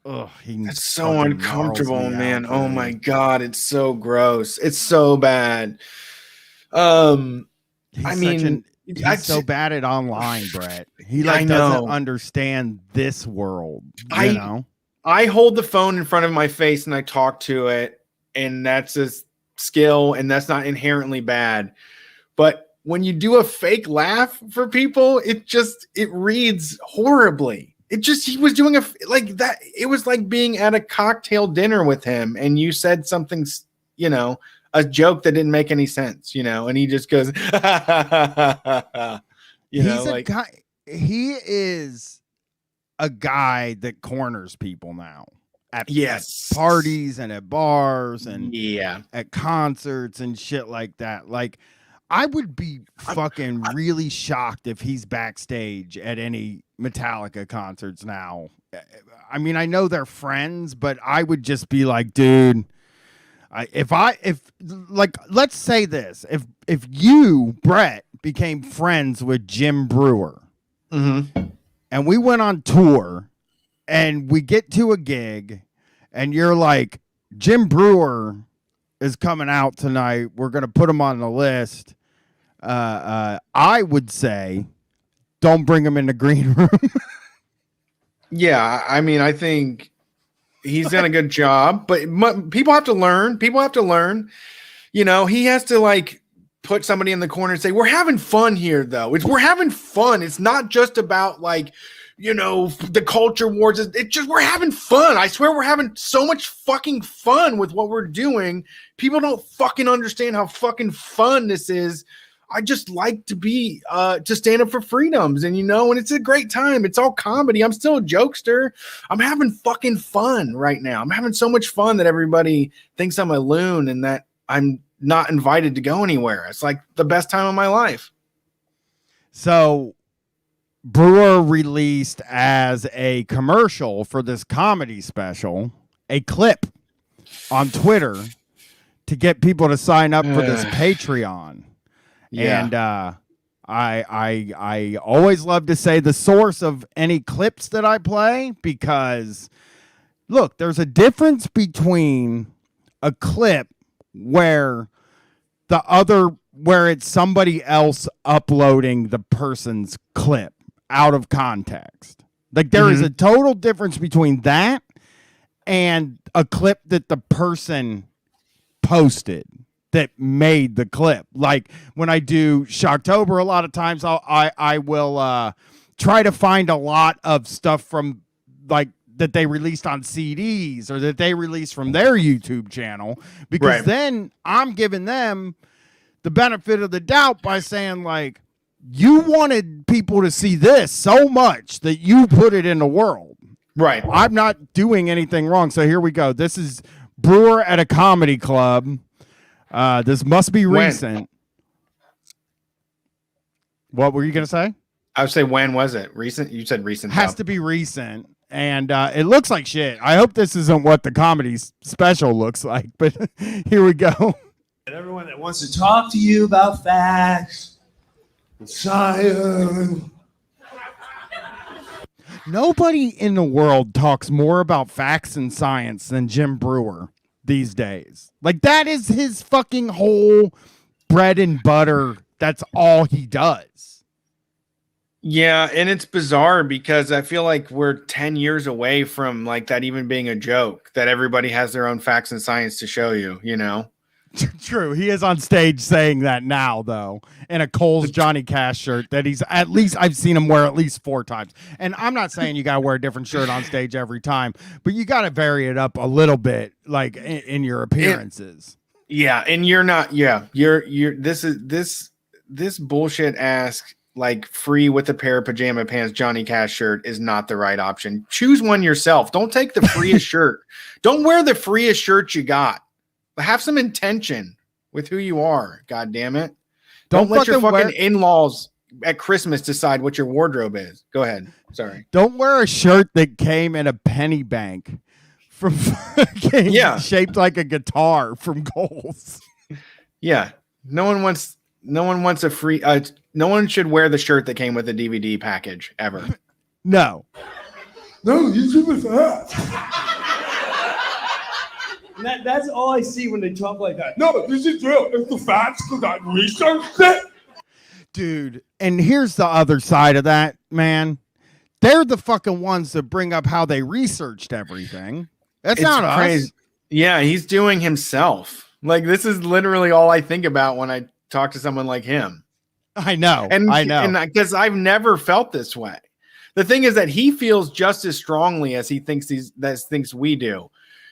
Oh, it's so uncomfortable, man. Oh my God. It's so gross. It's so bad. He's so bad at online, Brett. He doesn't understand this world. You know? I hold the phone in front of my face and I talk to it, and that's a skill, and that's not inherently bad. But when you do a fake laugh for people, it reads horribly. He was doing like that. It was like being at a cocktail dinner with him, and you said something, you know, a joke that didn't make any sense, you know, and he just goes, he is a guy that corners people now at parties and at bars and at concerts and shit like that. Like, I would be fucking really shocked if he's backstage at any Metallica concerts now. I mean, I know they're friends, but I would just be like, dude, let's say this, if you, Brett, became friends with Jim Breuer, and we went on tour, and we get to a gig, and you're like, Jim Breuer is coming out tonight, we're gonna put him on the list. I would say, don't bring him in the green room. Yeah, I mean, I think he's done a good job, but people have to learn. You know, he has to like put somebody in the corner and say, we're having fun here, though. We're having fun. It's not just about like the culture wars. It's just, we're having fun. I swear we're having so much fucking fun with what we're doing. People don't fucking understand how fucking fun this is. I just like to be, to stand up for freedoms, and and it's a great time. It's all comedy. I'm still a jokester. I'm having fucking fun right now. I'm having so much fun that everybody thinks I'm a loon and that I'm not invited to go anywhere. It's like the best time of my life. So Breuer released as a commercial for this comedy special a clip on Twitter to get people to sign up for this Patreon. Yeah. And I always love to say the source of any clips that I play, because look, there's a difference between a clip where it's somebody else uploading the person's clip out of context. Like there is a total difference between that and a clip that the person posted that made the clip. Like when I do Shocktober, a lot of times I will try to find a lot of stuff from like that they released on CDs or that they released from their YouTube channel, because then I'm giving them the benefit of the doubt by saying, like, you wanted people to see this so much that you put it in the world. Right. I'm not doing anything wrong. So here we go. This is Breuer at a comedy club. This must be recent. What were you going to say? I would say, when was it? Recent? You said recent. Has to be recent. And it looks like shit. I hope this isn't what the comedy special looks like, but here we go. And everyone that wants to talk to you about facts and science. Nobody in the world talks more about facts and science than Jim Breuer these days. Like, that is his fucking whole bread and butter. That's all he does. Yeah, and it's bizarre because I feel like we're 10 years away from like that even being a joke, that everybody has their own facts and science to show you, True. He is on stage saying that now, though, in a Cole's Johnny Cash shirt that he's at least, I've seen him wear at least 4 times. And I'm not saying you got to wear a different shirt on stage every time, but you got to vary it up a little bit, like in your appearances. And you're not, this bullshit ass, like, free with a pair of pajama pants Johnny Cash shirt is not the right option. Choose one yourself. Don't take the freest shirt. Don't wear the freest shirt you got. Have some intention with who you are. God damn it. Don't let your fucking in-laws at Christmas decide what your wardrobe is. Go ahead. Sorry. Don't wear a shirt that came in a penny bank from shaped like a guitar from Kohl's. Yeah. No one wants a free no one should wear the shirt that came with a DVD package ever. No, you should be fat. That's all I see when they talk like that. No, this is real. It's the facts because I researched it. Dude, and here's the other side of that, man. They're the fucking ones that bring up how they researched everything. It's not crazy. Us. Yeah, he's doing himself. Like, this is literally all I think about when I talk to someone like him. I know. And because I've never felt this way. The thing is that he feels just as strongly as he thinks we do.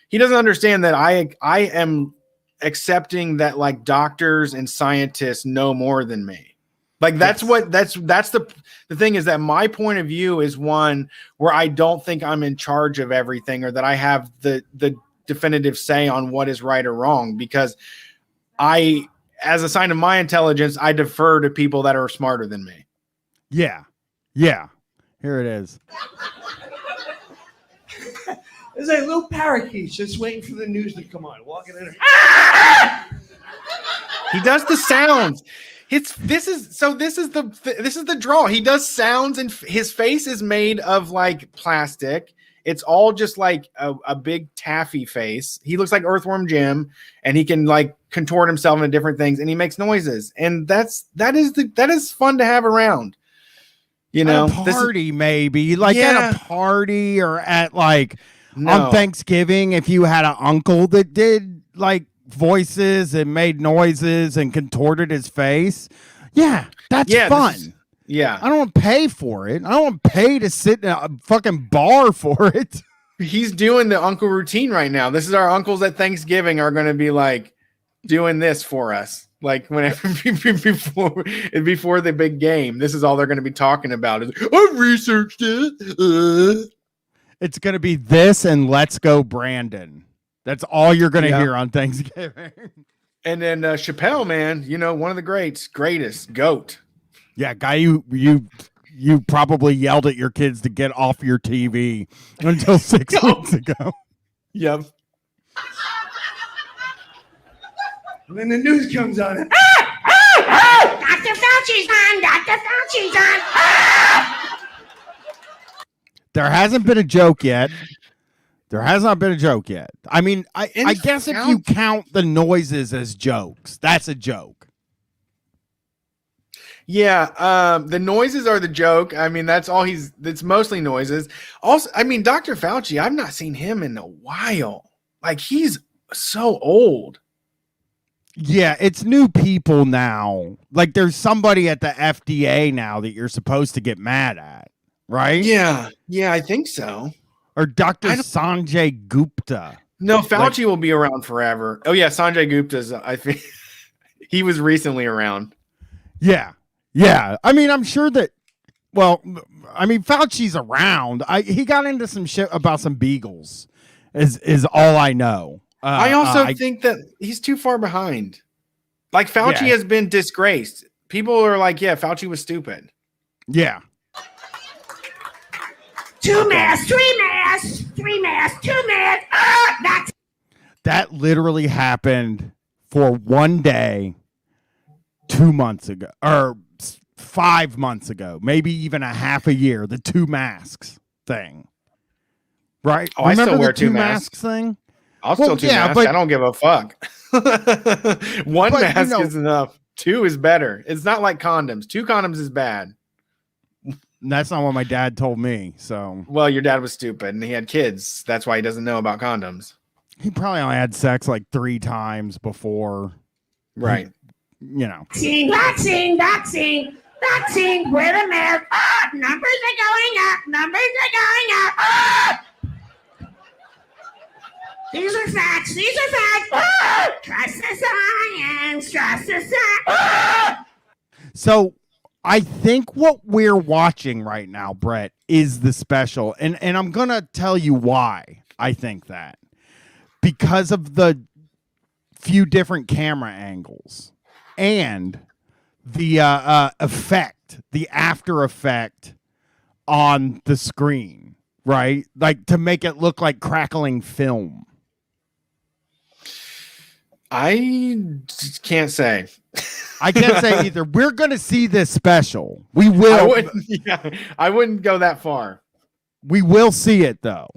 He doesn't understand that I am accepting that, like, doctors and scientists know more than me. Like, that's the thing is that my point of view is one where I don't think I'm in charge of everything, or that I have the definitive say on what is right or wrong, because as a sign of my intelligence, I defer to people that are smarter than me. Yeah. Yeah. Here it is. There's a little parakeet just waiting for the news to come on. Walking in. He does the sounds. This is the draw. He does sounds, and his face is made of like plastic. It's all just like a big taffy face. He looks like Earthworm Jim, and he can like contort himself into different things, and he makes noises. And that is fun to have around. At a party, maybe like at a party, or at like on Thanksgiving, if you had an uncle that did like voices and made noises and contorted his face. Yeah, that's fun. Yeah. I don't want to pay for it. I don't want to pay to sit in a fucking bar for it. He's doing the uncle routine right now. This is our uncles at Thanksgiving are going to be like doing this for us. Like whenever before the big game, this is all they're going to be talking about. Is I've researched it. It's going to be this and Let's Go Brandon. That's all you're going to hear on Thanksgiving. And then Chappelle, man, you know, one of the greatest GOAT. Yeah, guy you probably yelled at your kids to get off your TV until 6 weeks ago. Yep. And then the news comes on. Dr. Fauci's on. Dr. Fauci's on. There hasn't been a joke yet. There has not been a joke yet. I mean, I guess if you count the noises as jokes, that's a joke. Yeah, the noises are the joke. I mean, that's mostly noises. Also, I mean, Dr. Fauci, I've not seen him in a while. Like, he's so old. Yeah, it's new people now. Like, there's somebody at the FDA now that you're supposed to get mad at, right? Yeah, I think so. Or Dr. Sanjay Gupta. No, Fauci will be around forever. Oh, yeah, Sanjay Gupta's, I think, he was recently around. Yeah. I mean, I'm sure that, Fauci's around. He got into some shit about some beagles, is all I know. I also think that he's too far behind. Like, Fauci has been disgraced. People are like, yeah, Fauci was stupid. Yeah. 2 masks, 3 masks, 3 masks, 2 masks. That literally happened for one day 2 months ago, or 5 months ago, maybe even a half a year, the 2 masks thing. Right? Oh, remember I still wear 2 masks thing? I'll still 2 masks. But I don't give a fuck. One mask is enough. 2 is better. It's not like condoms. 2 condoms is bad. That's not what my dad told me. So, well, your dad was stupid and he had kids. That's why he doesn't know about condoms. He probably only had sex like 3 times before. Right. You know. Vaccine. Wear the mask. Numbers are going up. These are facts. Trust the science. So I think what we're watching right now, Brett, is the special. And I'm going to tell you why I think that. Because of the few different camera angles and the effect, the after effect on the screen, right? Like to make it look like crackling film. I can't say. I can't say either. We're going to see this special. We will. I wouldn't go that far. We will see it, though.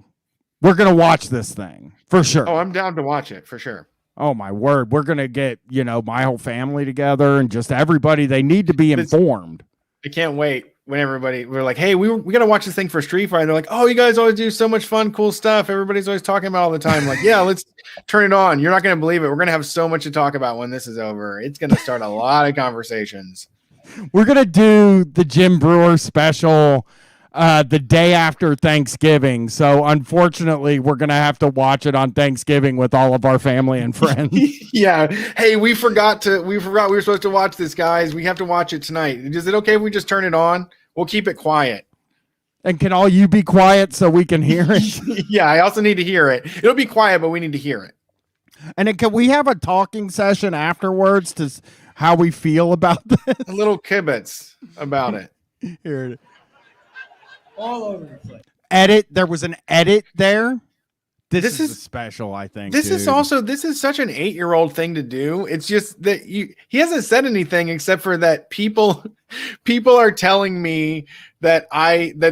We're going to watch this thing for sure. Oh, I'm down to watch it for sure. Oh, my word. We're going to get, my whole family together and just everybody. They need to be informed. I can't wait when we're like, hey, we got to watch this thing for Street Fighter. They're like, oh, you guys always do so much fun, cool stuff. Everybody's always talking about all the time. Like, yeah, let's turn it on. You're not going to believe it. We're going to have so much to talk about when this is over. It's going to start a lot of conversations. We're going to do the Jim Breuer special the day after Thanksgiving. So unfortunately, we're going to have to watch it on Thanksgiving with all of our family and friends. Yeah. Hey, we forgot we were supposed to watch this, guys. We have to watch it tonight. Is it okay if we just turn it on? We'll keep it quiet. And can all you be quiet so we can hear it? Yeah, I also need to hear it. It'll be quiet, but we need to hear it. And then can we have a talking session afterwards to how we feel about this? A little kibitz about it. Here it is. All over the place. Edit. There was an edit there. This is special, I think. This is such an 8-year-old thing to do. It's just that he hasn't said anything except for that people are telling me that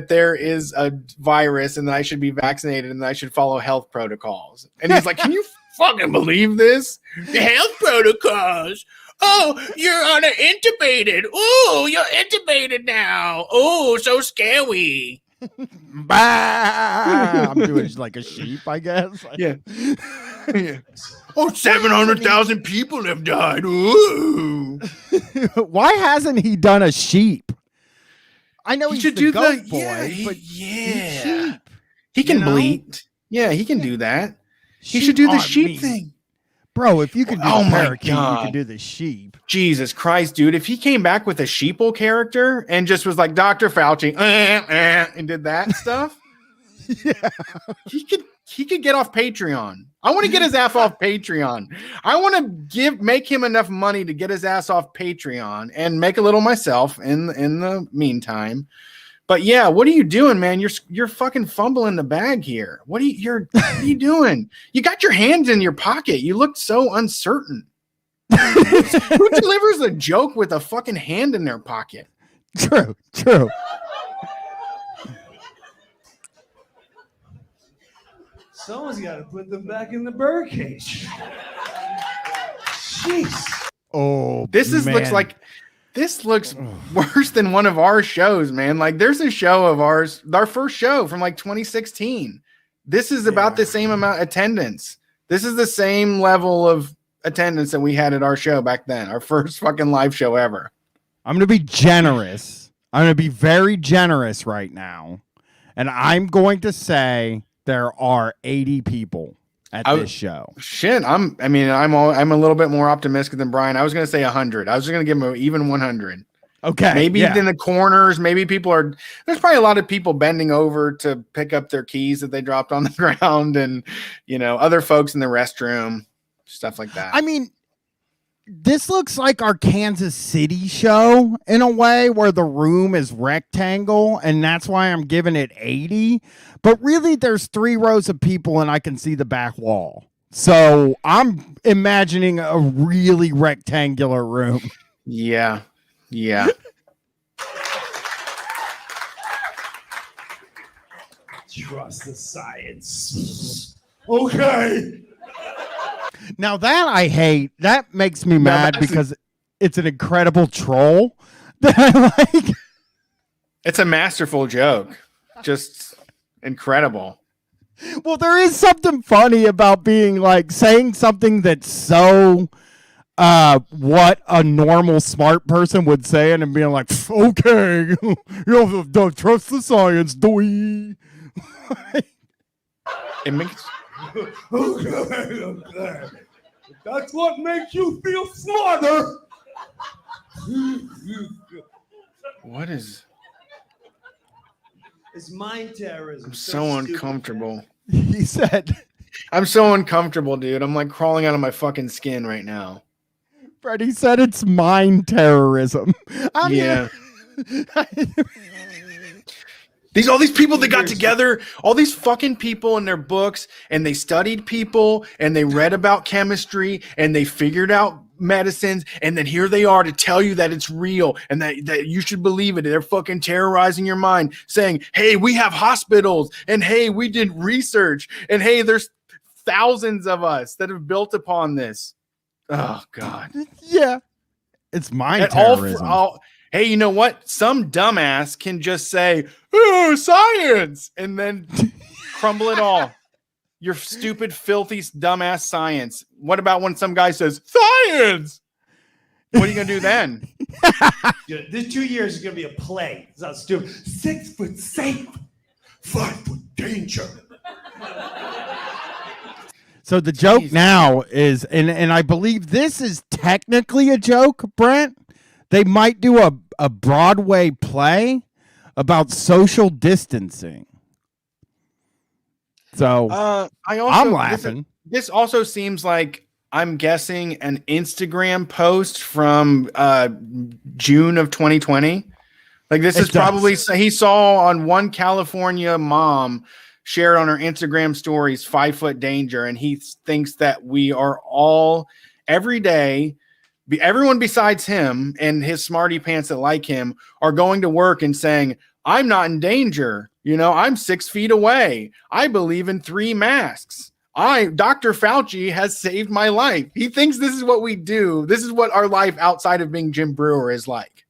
there is a virus and that I should be vaccinated and that I should follow health protocols. And he's like, can you fucking believe this? The health protocols. Oh, you're intubated. Oh, you're intubated now. Oh, so scary. Bah! I'm doing like a sheep, I guess. Yeah. Yeah. Oh, 700,000 people have died. Ooh. Why hasn't he done a sheep? I know He he's should the do goat the boy, but he's sheep. He can you know? bleat. Yeah, he can do that. He Sheep should do the aren't sheep mean. thing. Bro, if you can do Oh the my parakeet, you God. can do the sheep. Jesus Christ, dude. If he came back with a sheeple character and just was like Dr. Fauci and did that stuff, Yeah. he could get off Patreon. I want to get his ass off Patreon. I want to make him enough money to get his ass off Patreon and make a little myself in the meantime. But yeah, what are you doing, man? You're fucking fumbling the bag here. What are you doing? You got your hands in your pocket. You look so uncertain. Who delivers a joke with a fucking hand in their pocket? True. Someone's got to put them back in the birdcage. Jeez. Oh, This looks worse than one of our shows, man. Like there's a show of ours, our first show from like 2016. This is about the same amount of attendance. This is the same level of attendance that we had at our show back then, our first fucking live show ever. I'm going to be generous. I'm going to be very generous right now. And I'm going to say there are 80 people at this show. Shit, I'm a little bit more optimistic than Brian. I was going to say 100. I was going to give him an even 100. Okay. Maybe in the corners, maybe there's probably a lot of people bending over to pick up their keys that they dropped on the ground and, other folks in the restroom, stuff like that. I mean, this looks like our Kansas City show in a way where the room is rectangle, and that's why I'm giving it 80. But really, there's 3 rows of people, and I can see the back wall. So I'm imagining a really rectangular room. Yeah. Trust the science. Okay. Now that I hate, that makes me mad because it's an incredible troll that I like. It's a masterful joke. Just incredible. Well, there is something funny about being like saying something that's so what a normal smart person would say and being like, okay, don't trust the science, doy. It makes Okay. That's what makes you feel smarter. what is It's mind terrorism. I'm so uncomfortable. He said, I'm so uncomfortable, dude. I'm like crawling out of my fucking skin right now. Freddie said it's mind terrorism. Yeah. All these people that got together, all these fucking people in their books, and they studied people, and they read about chemistry, and they figured out medicines, and then here they are to tell you that it's real and that you should believe it. They're fucking terrorizing your mind, saying, hey, we have hospitals, and hey, we did research, and hey, there's thousands of us that have built upon this. Oh, God. Yeah. It's mind terrorism. Hey, you know what? Some dumbass can just say, oh, science, and then crumble it all. Your stupid, filthy, dumbass science. What about when some guy says, science? What are you going to do then? This 2 years is going to be a play. It's not stupid. 6 foot safe, 5 foot danger. So the joke now is, and I believe this is technically a joke, Brent. They might do a Broadway play about social distancing. So I'm laughing. This also seems like, I'm guessing, an Instagram post from June of 2020. Like this is probably, he saw on one California mom shared on her Instagram stories 5 foot danger, and he thinks that we are all every day. Everyone besides him and his smarty pants that like him are going to work and saying, I'm not in danger. I'm 6 feet away. I believe in 3 masks. Dr. Fauci has saved my life. He thinks this is what we do. This is what our life outside of being Jim Breuer is like.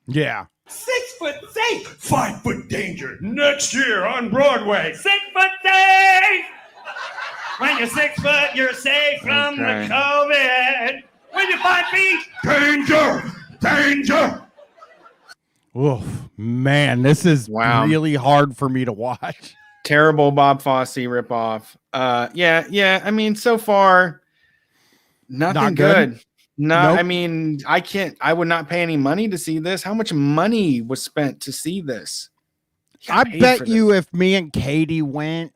Yeah. 6 foot safe, 5 foot danger. Next year on Broadway. 6 foot safe. When you're 6 foot, you're safe from the COVID. When you're 5 feet, danger, danger. Oof. man, this is Wow. really hard for me to watch. Terrible Bob Fosse ripoff. Yeah. I mean, so far, nothing Not good? good. No, Nope. I mean, I would not pay any money to see this. How much money was spent to see this? I bet you if me and Katie went,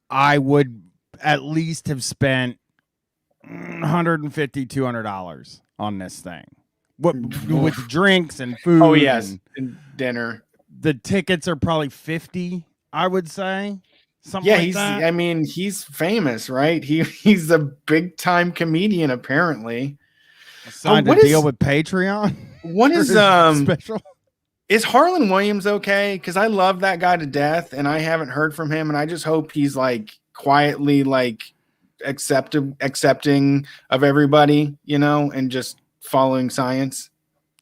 I would at least have spent $150, $200 on this thing. With drinks and food. Oh, yes. And dinner. The tickets are probably $50, I would say. Something Yeah, like that. I mean, he's famous, right? He's a big time comedian, apparently. Signed a deal with Patreon. What is special? Is Harlan Williams okay? Because I love that guy to death, and I haven't heard from him, and I just hope he's like quietly like accepting of everybody, you know, and just following science.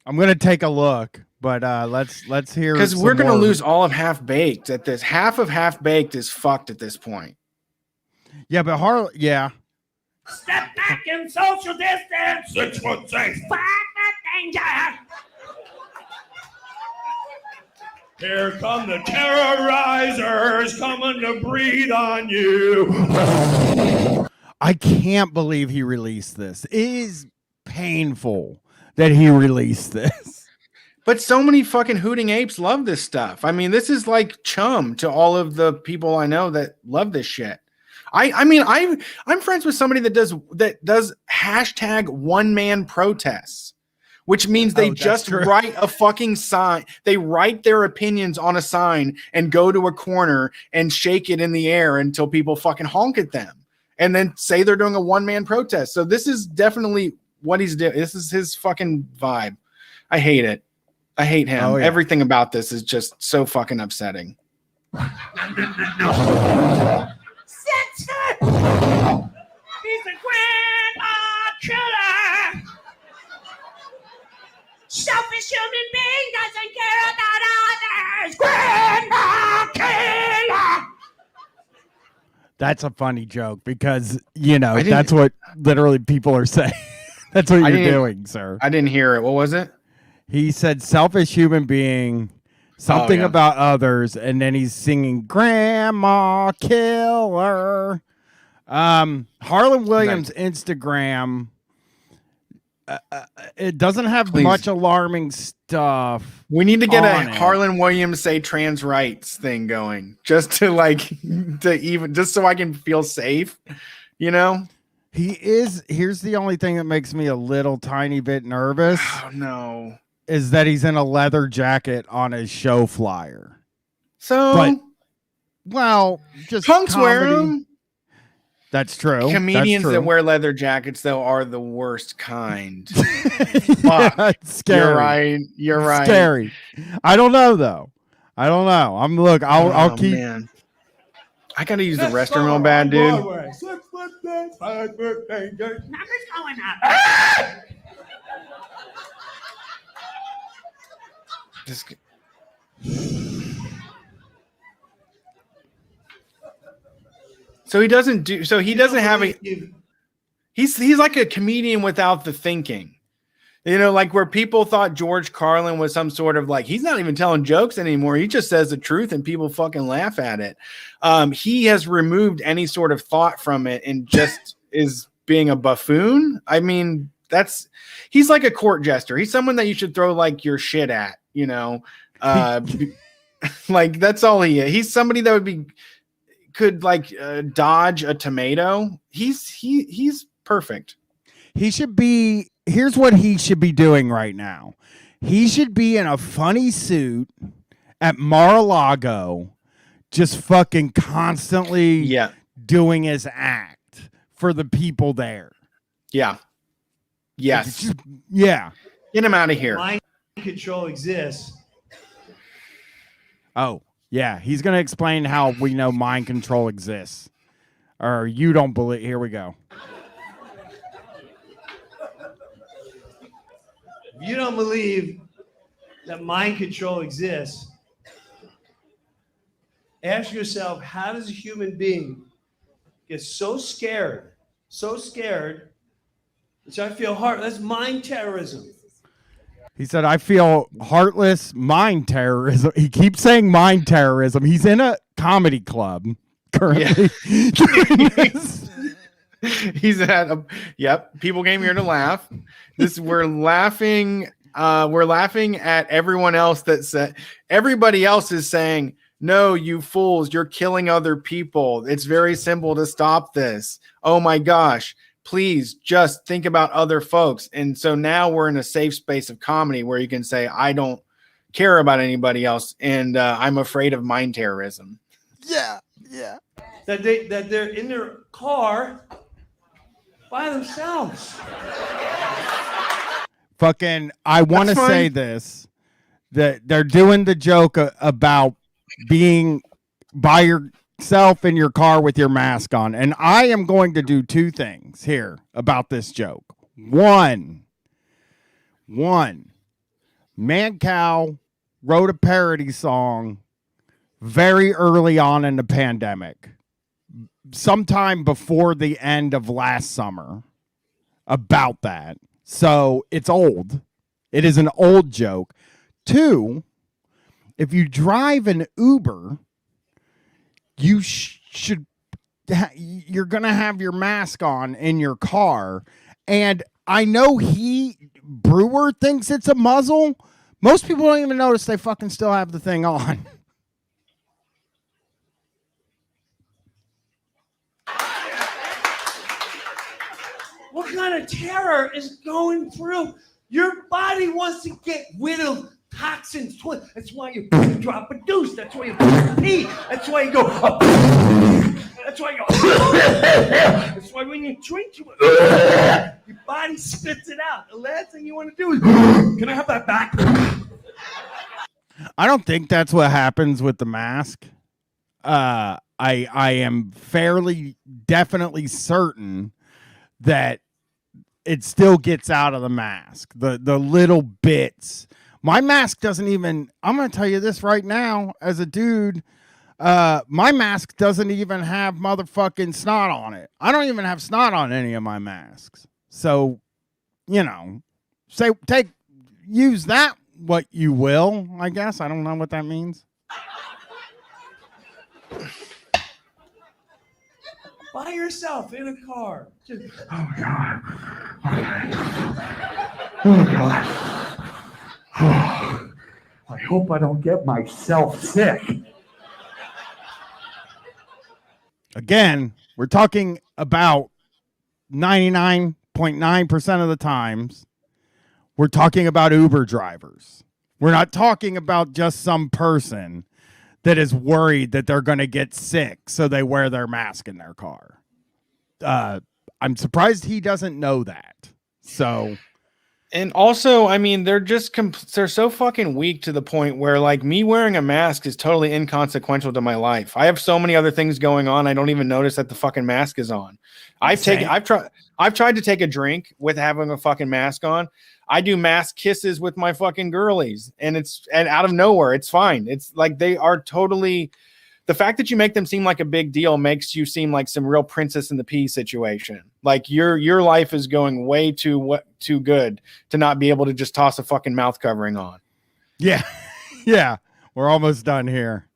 I'm gonna take a look, but let's hear, because we're gonna lose all of Half Baked at this. Half of Half Baked is fucked at this point. Yeah, but Harlan, yeah. Step back in social distance. 6 foot 6. 5 foot danger. Here come the terrorizers coming to breathe on you. I can't believe he released this. It is painful that he released this. But so many fucking hooting apes love this stuff. I mean, this is like chum to all of the people I know that love this shit. I'm friends with somebody that does hashtag one man protests, which means they just write a fucking sign. They write their opinions on a sign and go to a corner and shake it in the air until people fucking honk at them and then say they're doing a one man protest. So this is definitely what he's doing. This is his fucking vibe. I hate it. I hate him. Oh, yeah. Everything about this is just so fucking upsetting. He's a grandma killer. Selfish human being doesn't care about others. Grandma killer. That's a funny joke because, you know, that's what literally people are saying. That's what you're doing, sir. I didn't hear it. What was it? He said selfish human being, something about others, and then he's singing Grandma Killer. Harlan Williams' Instagram, it doesn't have much alarming stuff. We need to get a Harlan Williams say trans rights thing going just to just so I can feel safe, you know? Here's the only thing that makes me a little tiny bit nervous. Oh, no. Is that he's in a leather jacket on his show flyer. So, just punks comedy. wear them. That's true. Comedians that wear leather jackets, though, are the worst kind. Fuck. Yeah, it's scary. You're right. Scary. I don't know, though. I don't know. I'll keep. Man. I gotta use the restroom real bad, dude. 6 foot 6, 5 foot danger. Numbers going up. So he doesn't have a. He's like a comedian without the thinking. You know, like where people thought George Carlin was some sort of like, he's not even telling jokes anymore. He just says the truth and people fucking laugh at it. He has removed any sort of thought from it and just is being a buffoon. I mean, he's like a court jester. He's someone that you should throw like your shit at, you know? Like that's all he is. He's somebody that could dodge a tomato. He's perfect. He should be. Here's what he should be doing right now. He should be in a funny suit at Mar-a-Lago, just fucking constantly doing his act for the people there. Yeah. Yes. Yeah. Get him out of here. Mind control exists. Oh, yeah. He's going to explain how we know mind control exists. Or you don't believe. Here we go. If you don't believe that mind control exists, ask yourself, how does a human being get so scared, which I feel hard? That's mind terrorism. He said, I feel heartless mind terrorism. He keeps saying mind terrorism. He's in a comedy club currently. doing this. He's at yep. People came here to laugh. We're laughing at everyone else that said everybody else is saying, no, you fools, you're killing other people. It's very simple to stop this. Oh my gosh. Please just think about other folks. And so now we're in a safe space of comedy where you can say, I don't care about anybody else. And I'm afraid of mind terrorism. Yeah. That they're in their car by themselves. Fucking, I want to That's say fine. this, that they're doing the joke about being by yourself in your car with your mask on. And I am going to do two things here about this joke. One, Mancow wrote a parody song very early on in the pandemic, sometime before the end of last summer, about that. So it's old. It is an old joke. Two, if you drive an Uber, you should you're going to have your mask on in your car. And I know Breuer thinks it's a muzzle. Most people don't even notice they fucking still have the thing on. What kind of terror is going through? Your body wants to get rid of toxins. That's why you drop a deuce. That's why you pee. That's why you go. That's why you go. That's why when you drink too much, your body spits it out. The last thing you want to do is, can I have that back? I don't think that's what happens with the mask. I am fairly definitely certain that it still gets out of the mask. The little bits. My mask doesn't even, I'm going to tell you this right now as a dude, my mask doesn't even have motherfucking snot on it. I don't even have snot on any of my masks. So, use that what you will, I guess. I don't know what that means. By yourself in a car. Just, Oh, God. Okay. Oh, God. Oh, I hope I don't get myself sick. Again, we're talking about 99.9% of the times, we're talking about Uber drivers. We're not talking about just some person that is worried that they're going to get sick, so they wear their mask in their car. I'm surprised he doesn't know that. So, and also, I mean, they're so fucking weak to the point where, like, me wearing a mask is totally inconsequential to my life. I have so many other things going on. I don't even notice that the fucking mask is on. I've tried to take a drink with having a fucking mask on. I do mask kisses with my fucking girlies, and out of nowhere, it's fine. It's like they are totally. The fact that you make them seem like a big deal makes you seem like some real Princess and the Pea situation. Like your life is going way too good to not be able to just toss a fucking mouth covering on. yeah, yeah, we're almost done here.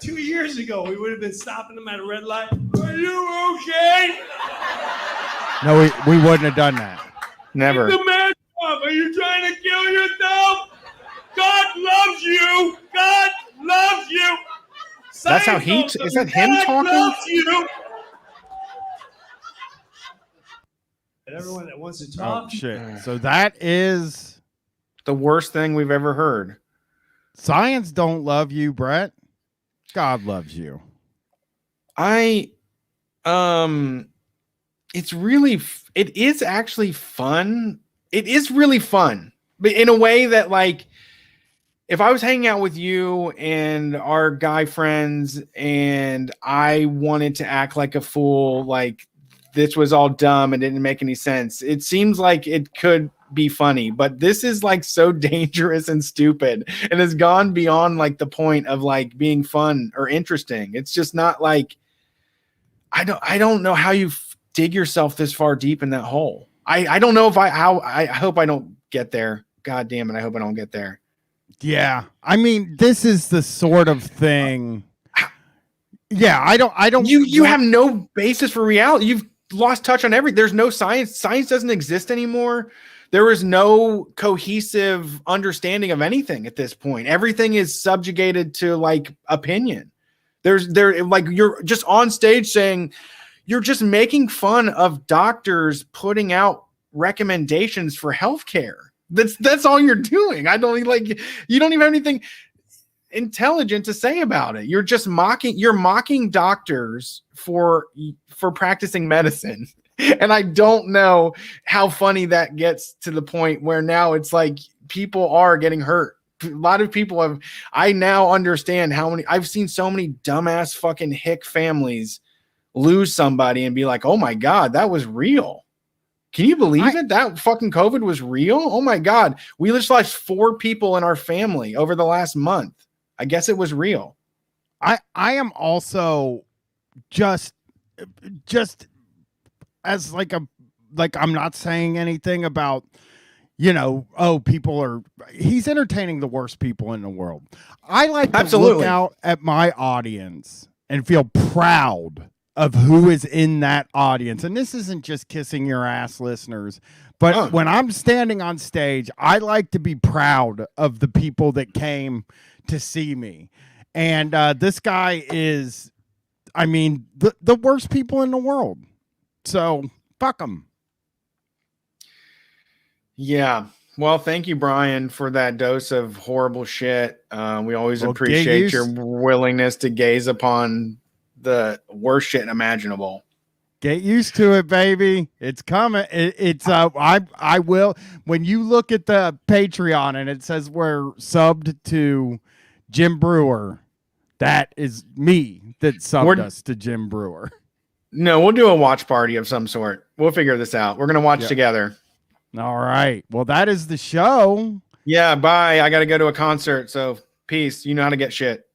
2 years ago, we would have been stopping them at a red light. Are you okay? No, we wouldn't have done that. Never. Take the mask off. Are you trying to kill yourself? God loves you. God loves you. That's how is that him God talking? Loves you. And everyone that wants to talk. Oh, shit. So that is The worst thing we've ever heard. science don't love you, Brett. God loves you. It is actually fun. It is really fun, but in a way that, like, if I was hanging out with you and our guy friends and I wanted to act like a fool, like this was all dumb and didn't make any sense, it seems like it could be funny, but this is like so dangerous and stupid and has gone beyond like the point of like being fun or interesting. It's just not like, I don't know how you dig yourself this far deep in that hole. I don't know I hope I don't get there, God damn it, I hope I don't get there. Yeah. I mean, this is the sort of thing. Yeah, I don't. You have no basis for reality. You've lost touch on everything. There's no science. Science doesn't exist anymore. There is no cohesive understanding of anything at this point. Everything is subjugated to like opinion. You're just on stage saying you're just making fun of doctors putting out recommendations for healthcare. That's all you're doing. You don't even have anything intelligent to say about it. You're just mocking doctors for practicing medicine. And I don't know how funny that gets to the point where now it's like people are getting hurt. A lot of people I now understand I've seen so many dumbass fucking hick families lose somebody and be like, oh my God, that was real. Can you believe it? That fucking COVID was real? Oh my God. We just lost 4 people in our family over the last month. I guess it was real. I am also just as I'm not saying anything about, he's entertaining the worst people in the world. I like to look out at my audience and feel proud of who is in that audience. And this isn't just kissing your ass, listeners, but when I'm standing on stage, I like to be proud of the people that came to see me. And this guy is, the worst people in the world. So fuck them. Yeah. Well, thank you, Brian, for that dose of horrible shit. We always appreciate your willingness to gaze upon the worst shit imaginable. Get used to it, baby. It's coming. I will. When you look at the Patreon and it says we're subbed to Jim Breuer, that is me that subbed us to Jim Breuer. No, we'll do a watch party of some sort. We'll figure this out. We're going to watch together. All right. Well, that is the show. Yeah, bye. I got to go to a concert. So peace. You know how to get shit.